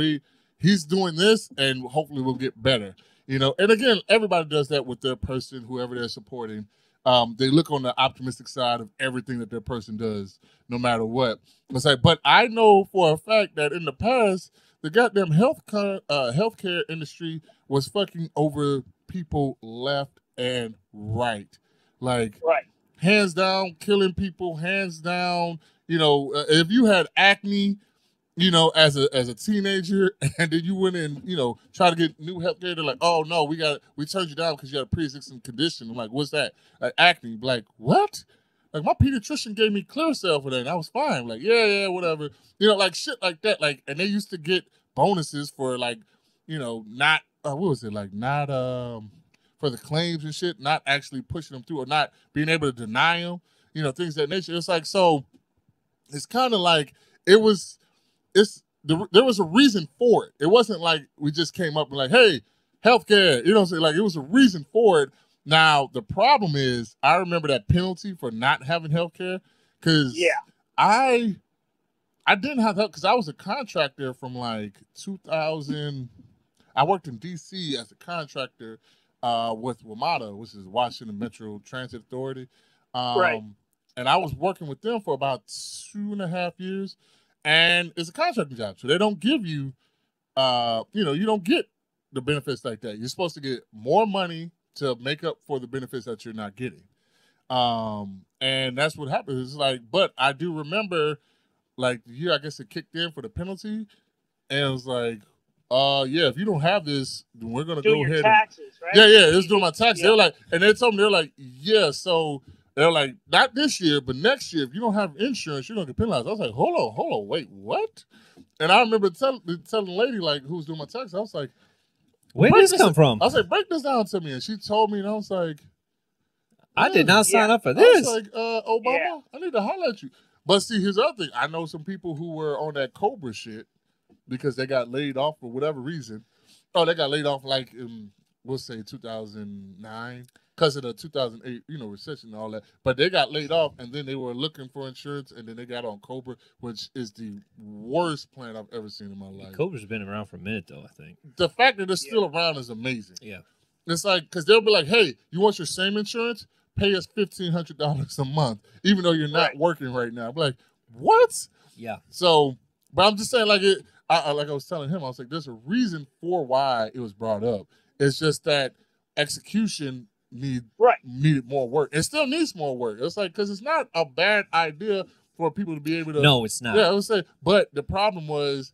[SPEAKER 2] he's doing this, and hopefully we'll get better. You know, and again, everybody does that with their person, whoever they're supporting. They look on the optimistic side of everything that their person does, no matter what. It's like, but I know for a fact that in the past, the goddamn healthcare industry was fucking over people left and right. Like, hands down, killing people, hands down. You know, if you had acne, you know, as a teenager, and then you went and, you know, try to get new health care, they're like, oh no, we turned you down because you had a pre-existing condition. I'm like, what's that? Like acne. Like, what? Like my pediatrician gave me Clearasil for that, and I was fine. Like, yeah, whatever. You know, like shit like that. Like, and they used to get bonuses for like, you know, not what was it? Like not for the claims and shit, not actually pushing them through or not being able to deny them. You know, things of that nature. It's like, so it's kind of like there was a reason for it. It wasn't like we just came up and like, hey, healthcare, you know what I'm saying? Like, it was a reason for it. Now, the problem is, I remember that penalty for not having healthcare because I didn't have help because I was a contractor from like 2000. I worked in D.C. as a contractor with WMATA, which is Washington Metro Transit Authority. And I was working with them for about 2.5 years. And it's a contracting job, so they don't give you, you don't get the benefits like that. You're supposed to get more money to make up for the benefits that you're not getting. And that's what happens. It's like, but I do remember, like, the year I guess it kicked in for the penalty, and it was like, if you don't have this, then we're gonna go ahead.
[SPEAKER 3] Taxes, right?
[SPEAKER 2] Yeah, it's doing my taxes. They're like, and they told me they're like, so. They're like, not this year, but next year, if you don't have insurance, you're going to get penalized. I was like, hold on, wait, what? And I remember telling the lady, like, who was doing my taxes, I was like,
[SPEAKER 1] where did this come from?
[SPEAKER 2] I was like, break this down to me. And she told me, and I was like,
[SPEAKER 1] I did not sign up for this.
[SPEAKER 2] I was like, Obama, I need to holler at you. But see, here's the other thing. I know some people who were on that Cobra shit because they got laid off for whatever reason. Oh, they got laid off like in, we'll say 2009. Because of the 2008, recession and all that. But they got laid off, and then they were looking for insurance, and then they got on Cobra, which is the worst plan I've ever seen in my life.
[SPEAKER 1] Cobra's been around for a minute, though, I think.
[SPEAKER 2] The fact that it's still around is amazing.
[SPEAKER 1] Yeah.
[SPEAKER 2] It's like, because they'll be like, hey, you want your same insurance? Pay us $1,500 a month, even though you're not working right now. I'm like, what?
[SPEAKER 1] Yeah.
[SPEAKER 2] So, but I'm just saying, like I was telling him, I was like, there's a reason for why it was brought up. It's just that execution needed more work. It still needs more work. It's like, because it's not a bad idea for people to be able to.
[SPEAKER 1] No, it's not.
[SPEAKER 2] Yeah, I would say. But the problem was,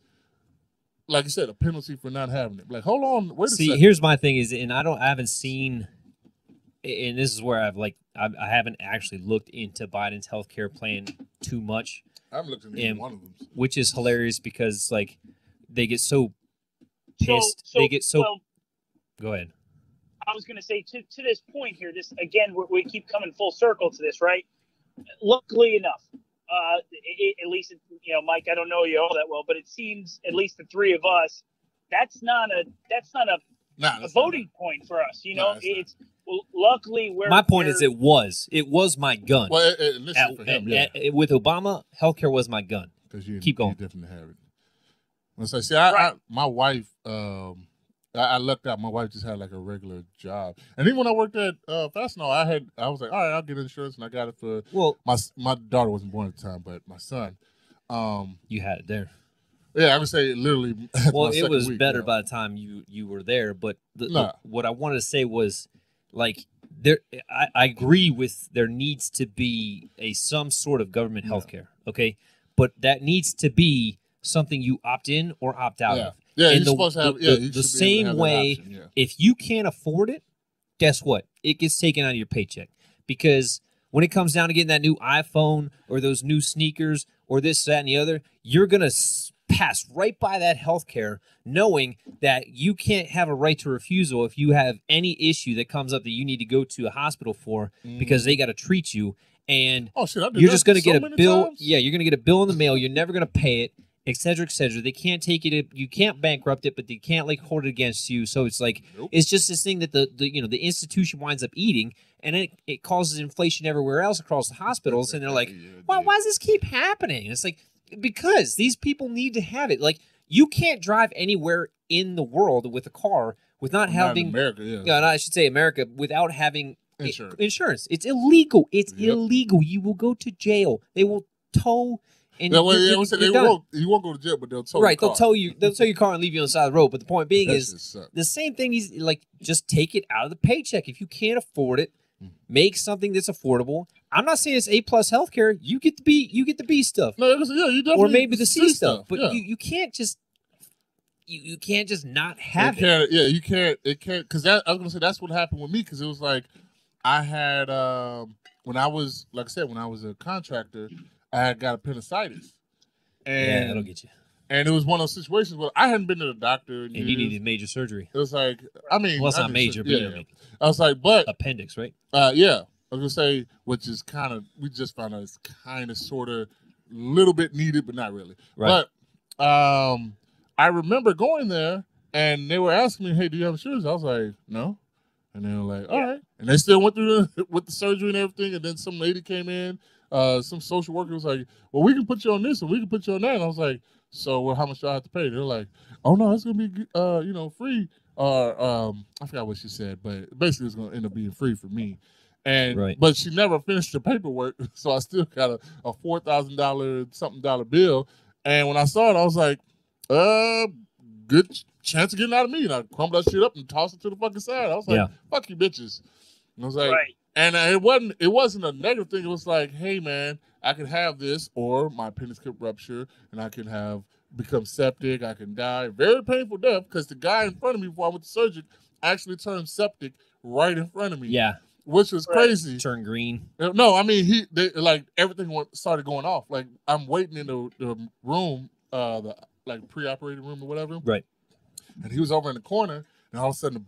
[SPEAKER 2] like you said, a penalty for not having it. Like, hold on, wait a second.
[SPEAKER 1] See, here's my thing is, and I haven't seen, and this is where I haven't actually looked into Biden's healthcare plan too much.
[SPEAKER 2] I haven't looked into one of them,
[SPEAKER 1] which is hilarious because like they get so pissed. Go ahead.
[SPEAKER 3] I was going to say to this point here, this again, we keep coming full circle to this, right? Luckily enough, at least, Mike, I don't know you all that well, but it seems at least the three of us, that's not a voting point for us. Luckily
[SPEAKER 1] my point is it was my gun.
[SPEAKER 2] Well, for him,
[SPEAKER 1] with Obama, healthcare was my gun.
[SPEAKER 2] Because you
[SPEAKER 1] keep going.
[SPEAKER 2] You definitely have it. Once my wife. I lucked out. My wife just had like a regular job, and even when I worked at Fastenal, I was like, all right, I'll get insurance, and I got it for my daughter wasn't born at the time, but my son.
[SPEAKER 1] You had it there.
[SPEAKER 2] Yeah, I would say literally.
[SPEAKER 1] Well, it was better by the time you were there, but what I wanted to say was, like, I agree with there needs to be some sort of government health care, okay, but that needs to be something you opt in or opt out of.
[SPEAKER 2] Yeah, you're supposed to have
[SPEAKER 1] the same way. If you can't afford it, guess what? It gets taken out of your paycheck. Because when it comes down to getting that new iPhone or those new sneakers or this, that, and the other, you're going to pass right by that healthcare knowing that you can't have a right to refusal if you have any issue that comes up that you need to go to a hospital for because they got to treat you. And
[SPEAKER 2] you're
[SPEAKER 1] just going to get a bill. Times? Yeah, you're going to get a bill in the mail. You're never going to pay it. et cetera, et cetera. They can't take it. You can't bankrupt it, but they can't like hold it against you. So it's like it's just this thing that the institution winds up eating, and it causes inflation everywhere else across the hospitals. And they're like, why does this keep happening? And it's like because these people need to have it. Like you can't drive anywhere in the world with a car without having
[SPEAKER 2] America.
[SPEAKER 1] I should say America without having insurance. It's illegal. It's illegal. You will go to jail. They will tow. And
[SPEAKER 2] you won't go to jail, but they'll tow your car.
[SPEAKER 1] They'll tow your car and leave you on the side of the road. But the point being is the same thing is like just take it out of the paycheck. If you can't afford it, make something that's affordable. I'm not saying it's A+ healthcare. You get the B stuff.
[SPEAKER 2] No, you definitely
[SPEAKER 1] or maybe the C stuff. But you can't just you can't just not have it.
[SPEAKER 2] Yeah, you can't. It can't because I was gonna say that's what happened with me because it was like I had when I was a contractor. I had got appendicitis. And
[SPEAKER 1] that'll get you.
[SPEAKER 2] And it was one of those situations where I hadn't been to the doctor.
[SPEAKER 1] And you needed major surgery.
[SPEAKER 2] It was like, I mean.
[SPEAKER 1] Well, it's not major, but
[SPEAKER 2] I was like, but.
[SPEAKER 1] Appendix, right?
[SPEAKER 2] Yeah. I was going to say, which is kind of, we just found out it's kind of, sort of, little bit needed, but not really.
[SPEAKER 1] Right.
[SPEAKER 2] But I remember going there, and they were asking me, hey, do you have insurance? I was like, no. And they were like, all right. And they still went through with the surgery and everything, and then some lady came in. Some social worker was like, well, we can put you on this and we can put you on that. And I was like, so how much do I have to pay? They're like, oh, no, it's going to be, free. I forgot what she said, but basically it's going to end up being free for me. And But she never finished the paperwork, so I still got a $4,000 something bill. And when I saw it, I was like, good chance of getting out of me. And I crumbled that shit up and tossed it to the fucking side. I was like, fuck you bitches. And I was like, and it wasn't a negative thing. It was like, hey man, I can have this, or my appendix could rupture, and I can become septic. I can die. Very painful death because the guy in front of me before I went to surgery actually turned septic right in front of me.
[SPEAKER 1] Yeah,
[SPEAKER 2] which was crazy.
[SPEAKER 1] Turned green.
[SPEAKER 2] No, I mean everything started going off. Like I'm waiting in the room, the pre-operating room or whatever.
[SPEAKER 1] Right.
[SPEAKER 2] And he was over in the corner, and all of a sudden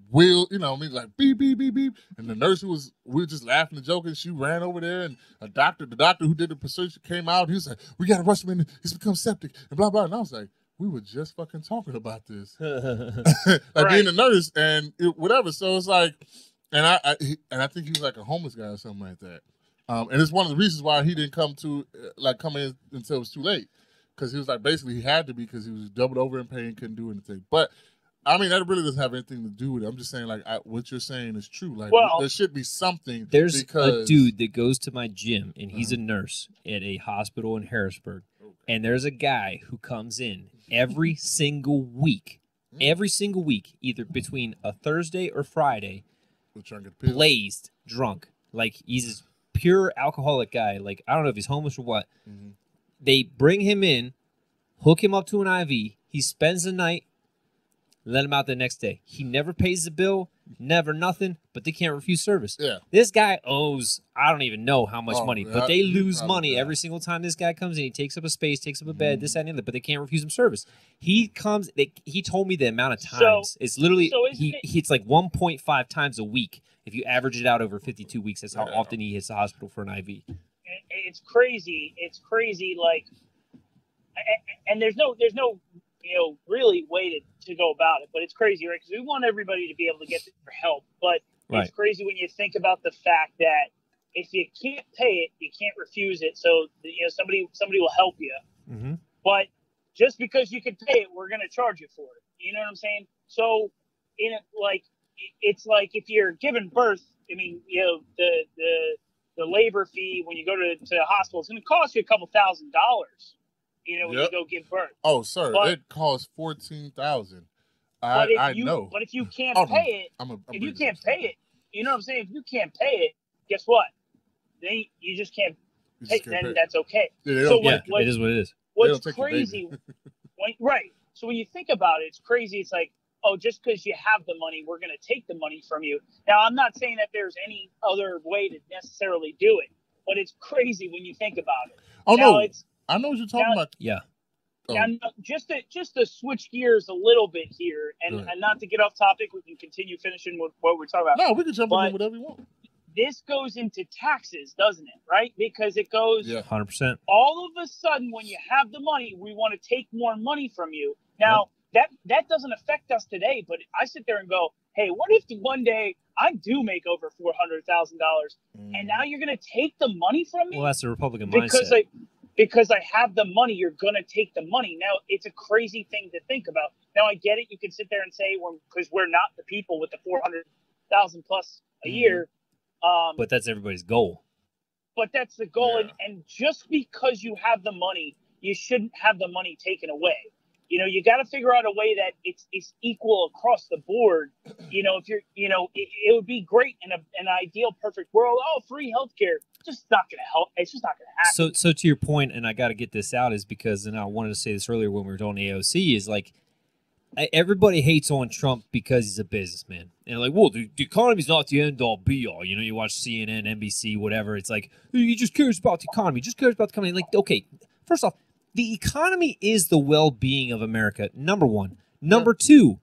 [SPEAKER 2] wheel, like beep, beep, beep, beep. And the nurse we were just laughing and joking. She ran over there, and the doctor who did the procedure came out. He was like, we got to rush him in. He's become septic and blah, blah. And I was like, we were just fucking talking about this. Being a nurse and whatever. So it's like, and I think he was like a homeless guy or something like that. And it's one of the reasons why he didn't come in until it was too late. Because he was like, basically he had to be because he was doubled over in pain, couldn't do anything. But I mean, that really doesn't have anything to do with it. I'm just saying, what you're saying is true. Like, there should be something.
[SPEAKER 1] There's a dude that goes to my gym, and he's a nurse at a hospital in Harrisburg. Okay. And there's a guy who comes in every single week, either between a Thursday or Friday, blazed, drunk. Like, he's a pure alcoholic guy. Like, I don't know if he's homeless or what. Mm-hmm. They bring him in, hook him up to an IV. He spends the night. Let him out the next day. He never pays the bill, never nothing, but they can't refuse service.
[SPEAKER 2] Yeah.
[SPEAKER 1] This guy owes, I don't even know how much money, but they lose money every single time this guy comes in. He takes up a space, takes up a bed, this, that, and the other, but they can't refuse him service. He comes, he told me the amount of times. It's literally, it's like 1.5 times a week. If you average it out over 52 weeks, that's how often he hits the hospital for an IV.
[SPEAKER 3] It's crazy. It's crazy, like, and there's no really way to go about it, but it's crazy, right? Because we want everybody to be able to get their help, but it's crazy when you think about the fact that if you can't pay it, you can't refuse it. So somebody will help you, but just because you can pay it, we're going to charge you for it. You know what I'm saying? So it's like if you're giving birth, I mean, the labor fee when you go to the hospital, it's going to cost you a couple $1,000. When you go give birth.
[SPEAKER 2] Oh, sir, it costs $14,000. I know.
[SPEAKER 3] But if you can't pay it, if you can't pay it, you know what I'm saying? If you can't pay it, guess what? Then you just can't pay. Then that's okay.
[SPEAKER 1] Yeah, so it is what it is.
[SPEAKER 3] What's crazy? Right. So when you think about it, it's crazy. It's like, oh, just because you have the money, we're going to take the money from you. Now, I'm not saying that there's any other way to necessarily do it, but it's crazy when you think about it.
[SPEAKER 2] Oh, now, no. I know what you're talking about.
[SPEAKER 1] Yeah.
[SPEAKER 3] Now, just to switch gears a little bit here, and not to get off topic, we can continue finishing with what we're talking about.
[SPEAKER 2] No, we can jump in whatever you want.
[SPEAKER 3] This goes into taxes, doesn't it? Right? Because it goes
[SPEAKER 1] 100%.
[SPEAKER 3] All of a sudden, when you have the money, we want to take more money from you. Now, that doesn't affect us today, but I sit there and go, hey, what if one day I do make over $400,000, and now you're going to take the money from me?
[SPEAKER 1] Well, that's a Republican mindset.
[SPEAKER 3] Because I have the money, you're going to take the money. Now, it's a crazy thing to think about. Now, I get it. You can sit there and say, because we're not the people with the 400,000 plus a year.
[SPEAKER 1] But that's everybody's goal.
[SPEAKER 3] But that's the goal. Yeah. And just because you have the money, you shouldn't have the money taken away. You know, you got to figure out a way that it's equal across the board. You know, if you're, you know, it would be great in an ideal, perfect world. Oh, free healthcare. Just not going to help. It's just not going to happen.
[SPEAKER 1] So to your point, and I got to get this out, is because, and I wanted to say this earlier when we were doing AOC, is like, everybody hates on Trump because he's a businessman. And like, well, the economy's not the end all be all. You know, you watch CNN, NBC, whatever. It's like, he just cares about the economy. Just cares about the economy. Like, okay, first off, the economy is the well-being of America, number one. Number two,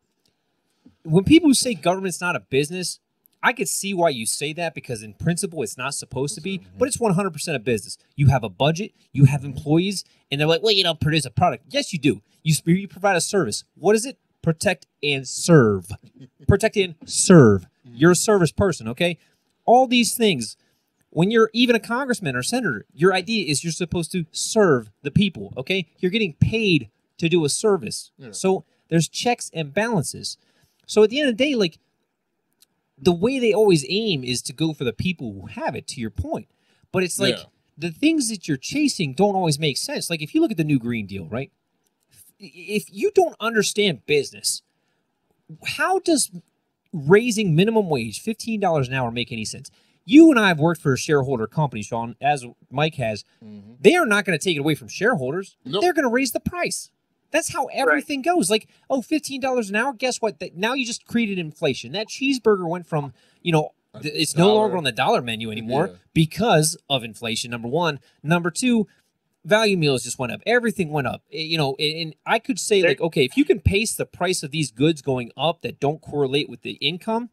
[SPEAKER 1] when people say government's not a business, I could see why you say that, because in principle it's not supposed to be, but it's 100% a business. You have a budget, you have employees, and they're like, well, you don't produce a product. Yes, you do. You provide a service. What is it? Protect and serve. Protect and serve. You're a service person, okay? All these things, when you're even a congressman or senator, your idea is you're supposed to serve the people, okay? You're getting paid to do a service. Yeah. So there's checks and balances. So at the end of the day, like, the way they always aim is to go for the people who have it, to your point. But it's like the things that you're chasing don't always make sense. Like, if you look at the new Green Deal, right? If you don't understand business, how does raising minimum wage, $15 an hour, make any sense? You and I have worked for a shareholder company, Sean, as Mike has. They are not going to take it away from shareholders. Nope. They're going to raise the price. That's how everything goes. Like, oh, $15 an hour, guess what? Now you just created inflation. That cheeseburger went from, you know, it's no longer on the dollar menu anymore because of inflation, number one. Number two, value meals just went up. Everything went up. You know, and I could say, like, okay, if you can pace the price of these goods going up that don't correlate with the income,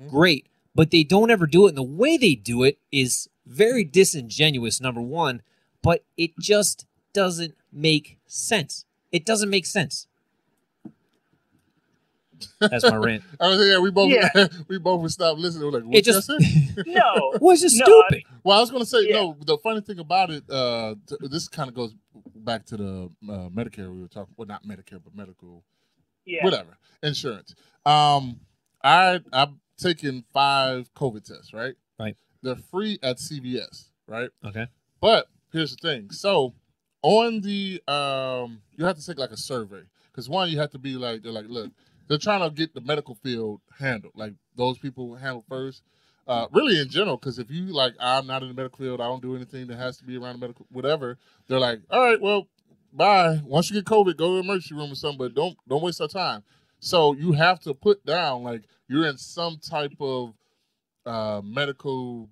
[SPEAKER 1] great. But they don't ever do it. And the way they do it is very disingenuous, number one. But it just doesn't make sense. It doesn't make sense. That's my rant.
[SPEAKER 2] We both would stop listening. We're like, what you said?
[SPEAKER 3] No.
[SPEAKER 1] Well, it's just stupid.
[SPEAKER 2] Well, I was going to say, no, the funny thing about it, this kind of goes back to the Medicare we were talking, well, not Medicare, but medical, whatever, insurance. I've taken 5 COVID tests, right?
[SPEAKER 1] Right.
[SPEAKER 2] They're free at CVS, right?
[SPEAKER 1] Okay.
[SPEAKER 2] But here's the thing. So on the, you have to take like a survey. Because one, you have to be like, they're like, look, they're trying to get the medical field handled. Like, those people handled first. Really in general, because if you, like, I'm not in the medical field, I don't do anything that has to be around the medical, whatever. They're like, all right, well, bye. Once you get COVID, go to the emergency room or something, but don't waste our time. So you have to put down, like, you're in some type of medical,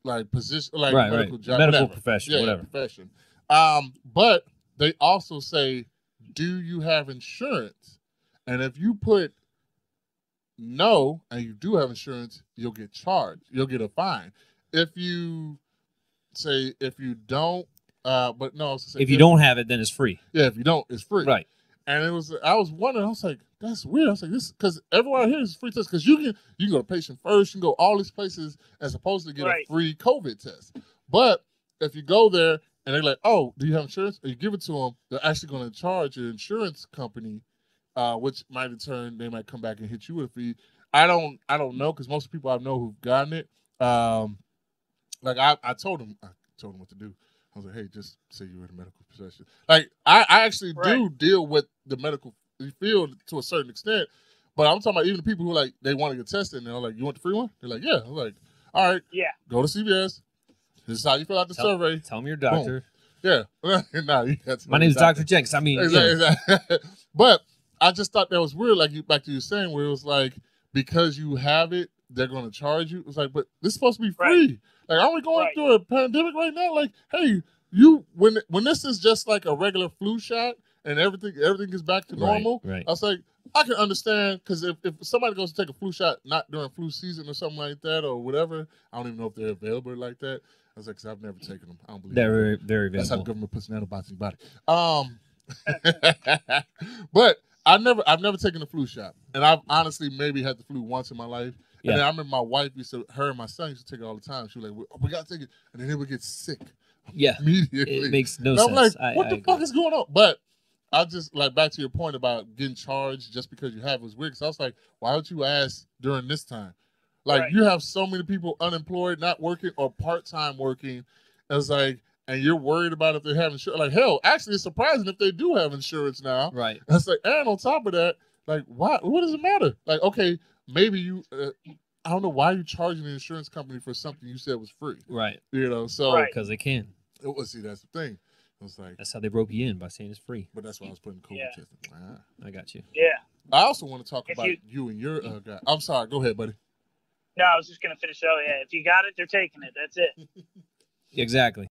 [SPEAKER 2] like, position, like medical job,
[SPEAKER 1] medical profession, whatever.
[SPEAKER 2] Profession. But they also say, do you have insurance? And if you put no and you do have insurance, you'll get charged. You'll get a fine. If you say if you don't, but no,
[SPEAKER 1] if you don't have it, then it's free.
[SPEAKER 2] Yeah, if you don't, it's free.
[SPEAKER 1] Right.
[SPEAKER 2] And I was wondering, I was like, that's weird. I was like, this, because everyone here is free test, because you can go to Patient First, you can go all these places as opposed to get a free COVID test. But if you go there and they're like, oh, do you have insurance? Or you give it to them, they're actually going to charge your insurance company, which might in turn, they might come back and hit you with a fee. I don't know, because most people I know who've gotten it, like I told them what to do. I was like, hey, just say you're in the medical profession. Like, I actually do deal with the medical field to a certain extent, but I'm talking about even the people who, like, they want to get tested, and they're like, you want the free one? They're like, yeah. I'm like, all right, go to CVS. This is how you fill out the survey.
[SPEAKER 1] Tell me your doctor.
[SPEAKER 2] Boom. Yeah.
[SPEAKER 1] My name is Dr. Jenks. I mean,
[SPEAKER 2] exactly. But I just thought that was weird, like back to you saying, where it was like, because you have it, they're going to charge you. It's like, but this is supposed to be free. Like, aren't we going through a pandemic right now? Like, hey, when this is just like a regular flu shot and everything is back to normal, I was like, I can understand, because if somebody goes to take a flu shot not during flu season or something like that or whatever, I don't even know if they're available like that. I was like, because I've never taken them. I don't believe
[SPEAKER 1] they're very, very
[SPEAKER 2] That's how the
[SPEAKER 1] valuable.
[SPEAKER 2] government puts nanobots in your body. But I've never taken the flu shot, and I've honestly maybe had the flu once in my life.
[SPEAKER 1] Yeah.
[SPEAKER 2] And then I remember my wife her and my son used to take it all the time. She was like, we got to take it, and then they would get sick.
[SPEAKER 1] Yeah,
[SPEAKER 2] immediately.
[SPEAKER 1] it makes no
[SPEAKER 2] and
[SPEAKER 1] sense.
[SPEAKER 2] I'm like, what the fuck is going on? But I just like back to your point about getting charged just because you have it was weird. Because I was like, why don't you ask during this time? Like you have so many people unemployed, not working, or part-time working. It's like, and you're worried about if they have insurance. Like hell, actually, it's surprising if they do have insurance now.
[SPEAKER 1] Right.
[SPEAKER 2] And it's like, and on top of that, like, why? What does it matter? Like, okay, maybe you. I don't know why you're charging the insurance company for something you said was free.
[SPEAKER 1] Right.
[SPEAKER 2] You know, so
[SPEAKER 1] because they can.
[SPEAKER 2] See, that's the thing. It was like
[SPEAKER 1] that's how they broke you in by saying it's free.
[SPEAKER 2] But that's why I was putting COVID testing.
[SPEAKER 1] I got you.
[SPEAKER 3] Yeah.
[SPEAKER 2] I also want to talk about you and your guy. I'm sorry. Go ahead, buddy.
[SPEAKER 3] No, I was just gonna finish. Oh yeah, if you got it, they're taking it. That's it.
[SPEAKER 1] Exactly.